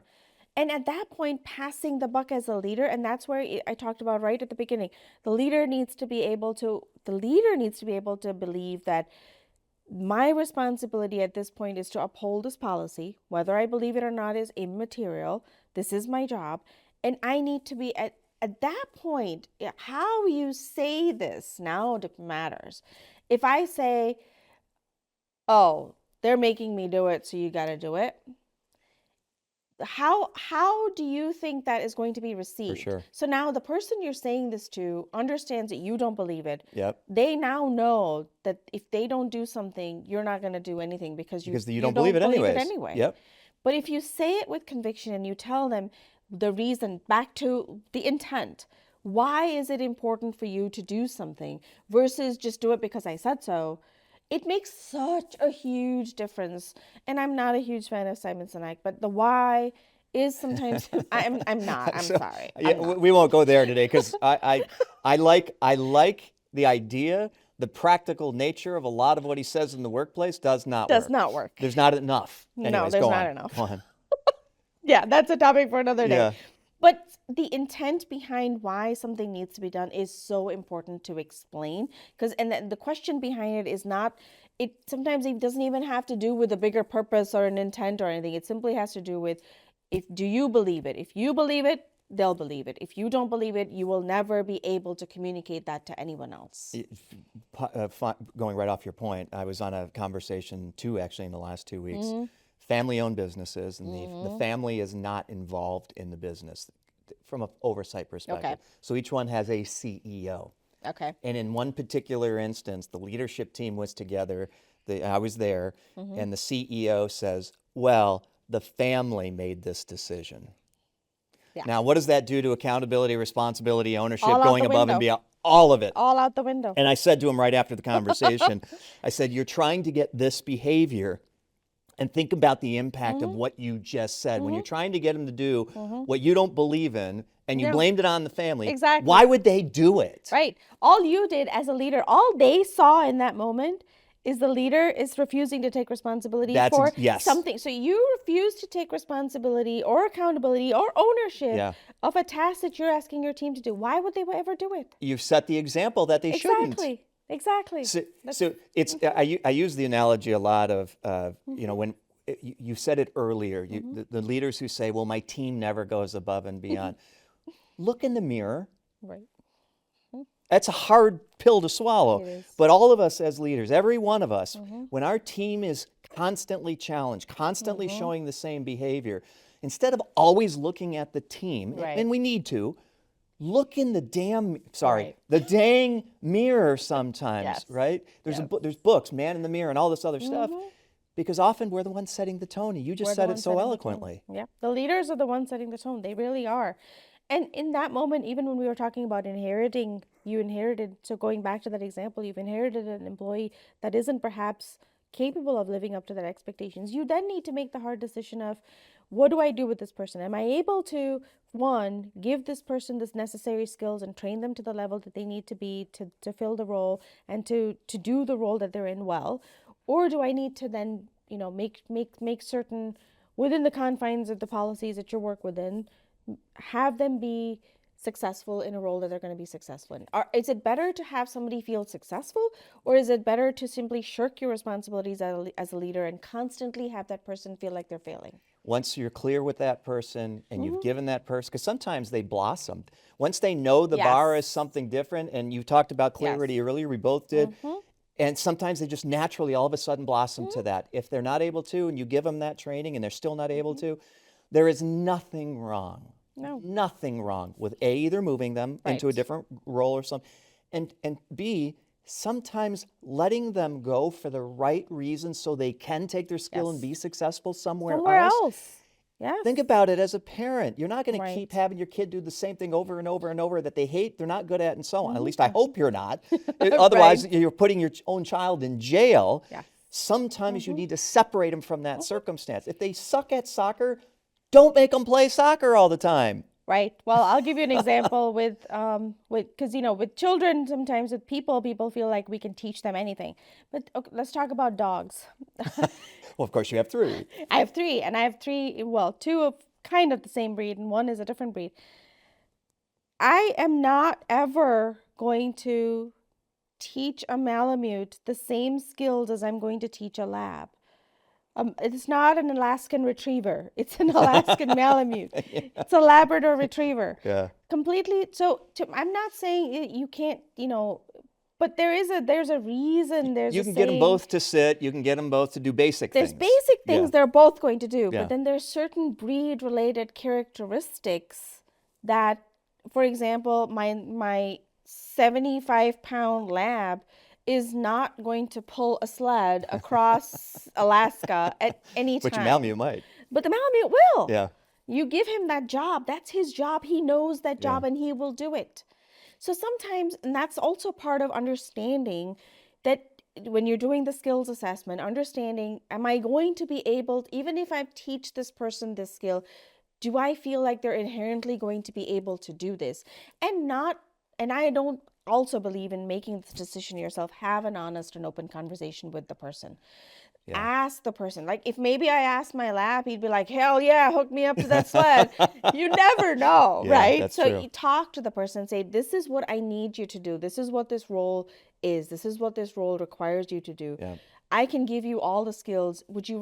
Speaker 2: And at that point, passing the buck as a leader, and that's where I talked about right at the beginning, the leader needs to be able to believe that my responsibility at this point is to uphold this policy. Whether I believe it or not is immaterial. This is my job. And I need to be at that point, how you say this now matters. If I say, oh, they're making me do it, so you got to do it. How do you think that is going to be received?
Speaker 1: For sure.
Speaker 2: So now the person you're saying this to understands that you don't believe it.
Speaker 1: Yep.
Speaker 2: They now know that if they don't do something, you're not going to do anything because you
Speaker 1: don't believe it anyways.
Speaker 2: anyway.
Speaker 1: Yep.
Speaker 2: But if you say it with conviction and you tell them the reason, back to the intent, why is it important for you to do something versus just do it because I said so, it makes such a huge difference. And I'm not a huge fan of Simon Sinek, but the why is sometimes I'm not. I'm sorry.
Speaker 1: Yeah,
Speaker 2: I'm not.
Speaker 1: we won't go there today because I like the idea. The practical nature of a lot of what he says in the workplace does not work. There's not enough. Anyways,
Speaker 2: there's
Speaker 1: go
Speaker 2: not
Speaker 1: on.
Speaker 2: enough.
Speaker 1: Go on.
Speaker 2: Yeah, that's a topic for another day.
Speaker 1: Yeah.
Speaker 2: But the intent behind why something needs to be done is so important to explain, because the question behind it is not, it sometimes it doesn't even have to do with a bigger purpose or an intent or anything. It simply has to do with, do you believe it? If you believe it, they'll believe it. If you don't believe it, you will never be able to communicate that to anyone else.
Speaker 1: Going right off your point, I was on a conversation actually in the last 2 weeks. Family-owned businesses, and the family is not involved in the business from an oversight perspective.
Speaker 2: Okay.
Speaker 1: So each one has a CEO.
Speaker 2: Okay.
Speaker 1: And in one particular instance, the leadership team was together. I was there, and the CEO says, "Well, the family made this decision."
Speaker 2: Yeah.
Speaker 1: Now, what does that do to accountability, responsibility, ownership,
Speaker 2: All out
Speaker 1: going
Speaker 2: the
Speaker 1: above and
Speaker 2: window.
Speaker 1: beyond? All of it.
Speaker 2: All out the window.
Speaker 1: And I said to him right after the conversation, I said, "You're trying to get this behavior, and think about the impact of what you just said. When you're trying to get them to do what you don't believe in, and you
Speaker 2: No.
Speaker 1: blamed it on the family,
Speaker 2: Exactly.
Speaker 1: why would they do it?"
Speaker 2: Right. All you did as a leader, all they saw in that moment is the leader is refusing to take responsibility for
Speaker 1: yes.
Speaker 2: something. So you refuse to take responsibility or accountability or ownership
Speaker 1: Yeah.
Speaker 2: of a task that you're asking your team to do. Why would they ever do it?
Speaker 1: You've set the example that they shouldn't.
Speaker 2: Exactly.
Speaker 1: So it's I use the analogy a lot of when you said it earlier, the leaders who say, "Well, my team never goes above and beyond." Look in the mirror.
Speaker 2: Right.
Speaker 1: That's a hard pill to swallow.
Speaker 2: It is.
Speaker 1: But all of us as leaders, every one of us, when our team is constantly challenged, constantly showing the same behavior, instead of always looking at the team,
Speaker 2: Right.
Speaker 1: and we need to, look in the
Speaker 2: Right.
Speaker 1: the dang mirror sometimes,
Speaker 2: Yes.
Speaker 1: right? There's books, Man in the Mirror, and all this other stuff, because often we're the ones setting the tone, and you just
Speaker 2: We're the
Speaker 1: said it
Speaker 2: ones
Speaker 1: so
Speaker 2: setting the tone.
Speaker 1: eloquently.
Speaker 2: Yeah. The leaders are the ones setting the tone. They really are. And in that moment, even when we were talking about inheriting, so going back to that example, you've inherited an employee that isn't perhaps capable of living up to their expectations. You then need to make the hard decision of, what do I do with this person? Am I able to, one, give this person this necessary skills and train them to the level that they need to be to fill the role and to do the role that they're in well? Or do I need to then, make certain within the confines of the policies that you work within, have them be successful in a role that they're going to be successful in. Is it better to have somebody feel successful, or is it better to simply shirk your responsibilities as a leader and constantly have that person feel like they're failing?
Speaker 1: Once you're clear with that person and you've given that person, because sometimes they blossom. Once they know the bar is something different, and you talked about clarity earlier, we both did, and sometimes they just naturally all of a sudden blossom to that. If they're not able to, and you give them that training and they're still not able to, there is nothing wrong.
Speaker 2: No.
Speaker 1: Nothing wrong with A, either moving them into a different role or something, and B, sometimes letting them go for the right reasons so they can take their skill and be successful somewhere else.
Speaker 2: Yeah.
Speaker 1: Think about it as a parent. You're not going to keep having your kid do the same thing over and over and over that they hate, they're not good at, and so on. At least I hope you're not. Otherwise, you're putting your own child in jail.
Speaker 2: Yeah.
Speaker 1: Sometimes you need to separate them from that circumstance. If they suck at soccer, don't make them play soccer all the time.
Speaker 2: Right. Well, I'll give you an example with because with children, sometimes with people feel like we can teach them anything. But okay, let's talk about dogs.
Speaker 1: Well, of course you have 3.
Speaker 2: I have 3, and I have 3. Well, 2 of kind of the same breed, and 1 is a different breed. I am not ever going to teach a Malamute the same skills as I'm going to teach a lab. It's not an Alaskan retriever. It's an Alaskan Malamute. It's a Labrador retriever.
Speaker 1: Yeah.
Speaker 2: Completely. So I'm not saying you can't, but there's a reason.
Speaker 1: You can get them both to sit. You can get them both to do basic things.
Speaker 2: There's basic things they're both going to do,
Speaker 1: Yeah.
Speaker 2: but then there's certain breed-related characteristics that, for example, my 75-pound lab is not going to pull a sled across Alaska at any time.
Speaker 1: Which Malamute might.
Speaker 2: But the Malamute will.
Speaker 1: Yeah.
Speaker 2: You give him that job. That's his job. He knows that job and he will do it. So sometimes, and that's also part of understanding that when you're doing the skills assessment, understanding, am I going to be able, even if I teach this person this skill, do I feel like they're inherently going to be able to do this? And I don't also believe in making this decision yourself. Have an honest and open conversation with the person. Yeah. Ask the person. Like, if maybe I asked my lab, he'd be like, hell yeah, hook me up to that sled. You never know, right?
Speaker 1: That's
Speaker 2: so
Speaker 1: true.
Speaker 2: You talk to the person and say, this is what I need you to do. This is what this role is. This is what this role requires you to do. Yeah. I can give you all the skills. Would you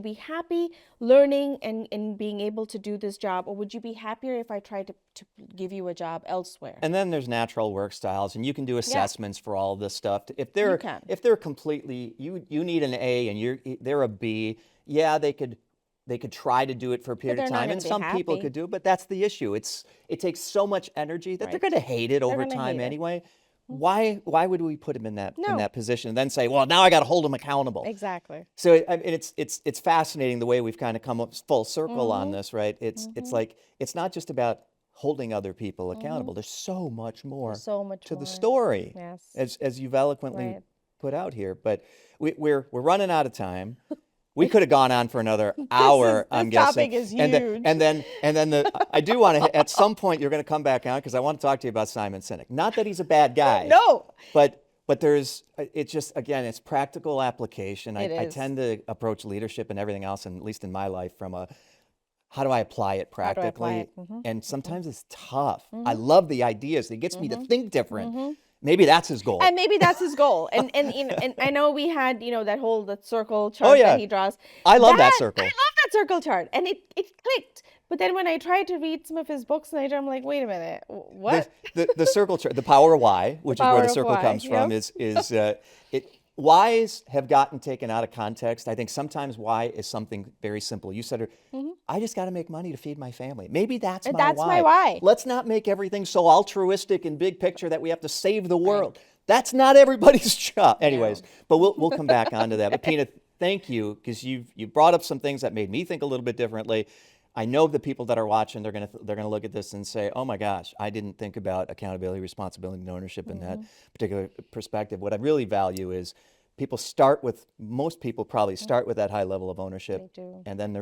Speaker 2: be happy learning and being able to do this job, or would you be happier if I tried to give you a job elsewhere?
Speaker 1: And then there's natural work styles, and you can do assessments for all this stuff. If they're completely, you need an A and they're a B. Yeah, they could try to do it for a period of time, and some people could do it, but that's the issue. It takes so much energy that they're going to hate it over time anyway. Why would we put him in that position and then say, well, now I got to hold him accountable?
Speaker 2: Exactly.
Speaker 1: So it's fascinating the way we've kind of come up full circle on this, right? It's like it's not just about holding other people accountable. There's so much more to the story, as you've eloquently put out here. But we're running out of time. We could have gone on for another hour, I'm guessing.
Speaker 2: This topic is huge.
Speaker 1: And then I do want to, at some point, you're going to come back on because I want to talk to you about Simon Sinek. Not that he's a bad guy.
Speaker 2: No.
Speaker 1: But it's just, again, it's practical application. I tend to approach leadership and everything else, and at least in my life, from how do I apply it practically? And sometimes it's tough. I love the ideas. It gets me to think different. Maybe that's his goal.
Speaker 2: And maybe that's his goal. And I know we had, that circle chart that he draws.
Speaker 1: I love that circle.
Speaker 2: I love that circle chart. And it clicked. But then when I tried to read some of his books later, I'm like, wait a minute, what?
Speaker 1: The circle chart, the power of why, which is where the circle comes from, is whys have gotten taken out of context. I think sometimes why is something very simple. You said, I just got to make money to feed my family. Maybe that's my why.
Speaker 2: My why.
Speaker 1: Let's not make everything so altruistic and big picture that we have to save the world. That's not everybody's job. Anyways, but we'll come back onto that. But Pina, thank you, because you brought up some things that made me think a little bit differently. I know the people that are watching, they're gonna look at this and say, oh my gosh, I didn't think about accountability, responsibility, and ownership in that particular perspective. What I really value is most people probably start with that high level of ownership, and then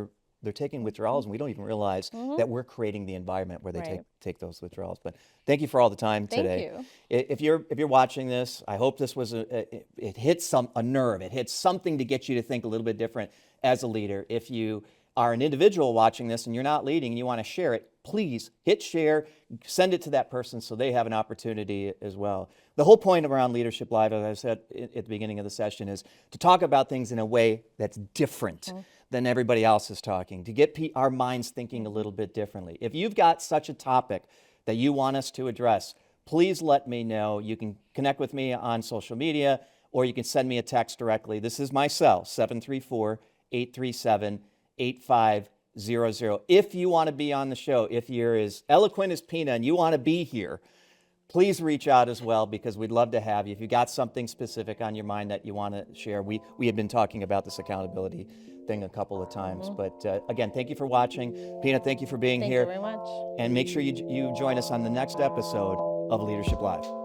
Speaker 1: they're taking withdrawals, and we don't even realize that we're creating the environment where they take those withdrawals. But thank you for all the time today.
Speaker 2: Thank you.
Speaker 1: If you're watching this, I hope this was it hit a nerve. It hit something to get you to think a little bit different as a leader. If you are an individual watching this and you're not leading and you want to share it, please hit share, send it to that person so they have an opportunity as well. The whole point around Leadership Live, as I said at the beginning of the session, is to talk about things in a way that's different than everybody else is talking, to get our minds thinking a little bit differently. If you've got such a topic that you want us to address, please let me know. You can connect with me on social media, or you can send me a text directly. This is my cell, 734-837-8500. If you want to be on the show, if you're as eloquent as Pina and you want to be here, please reach out as well, because we'd love to have you. If you got something specific on your mind that you want to share, we have been talking about this accountability thing a couple of times. But again, thank you for watching. Pina, thank you for being here.
Speaker 2: Thank you very much.
Speaker 1: And make sure you join us on the next episode of Leadership Live.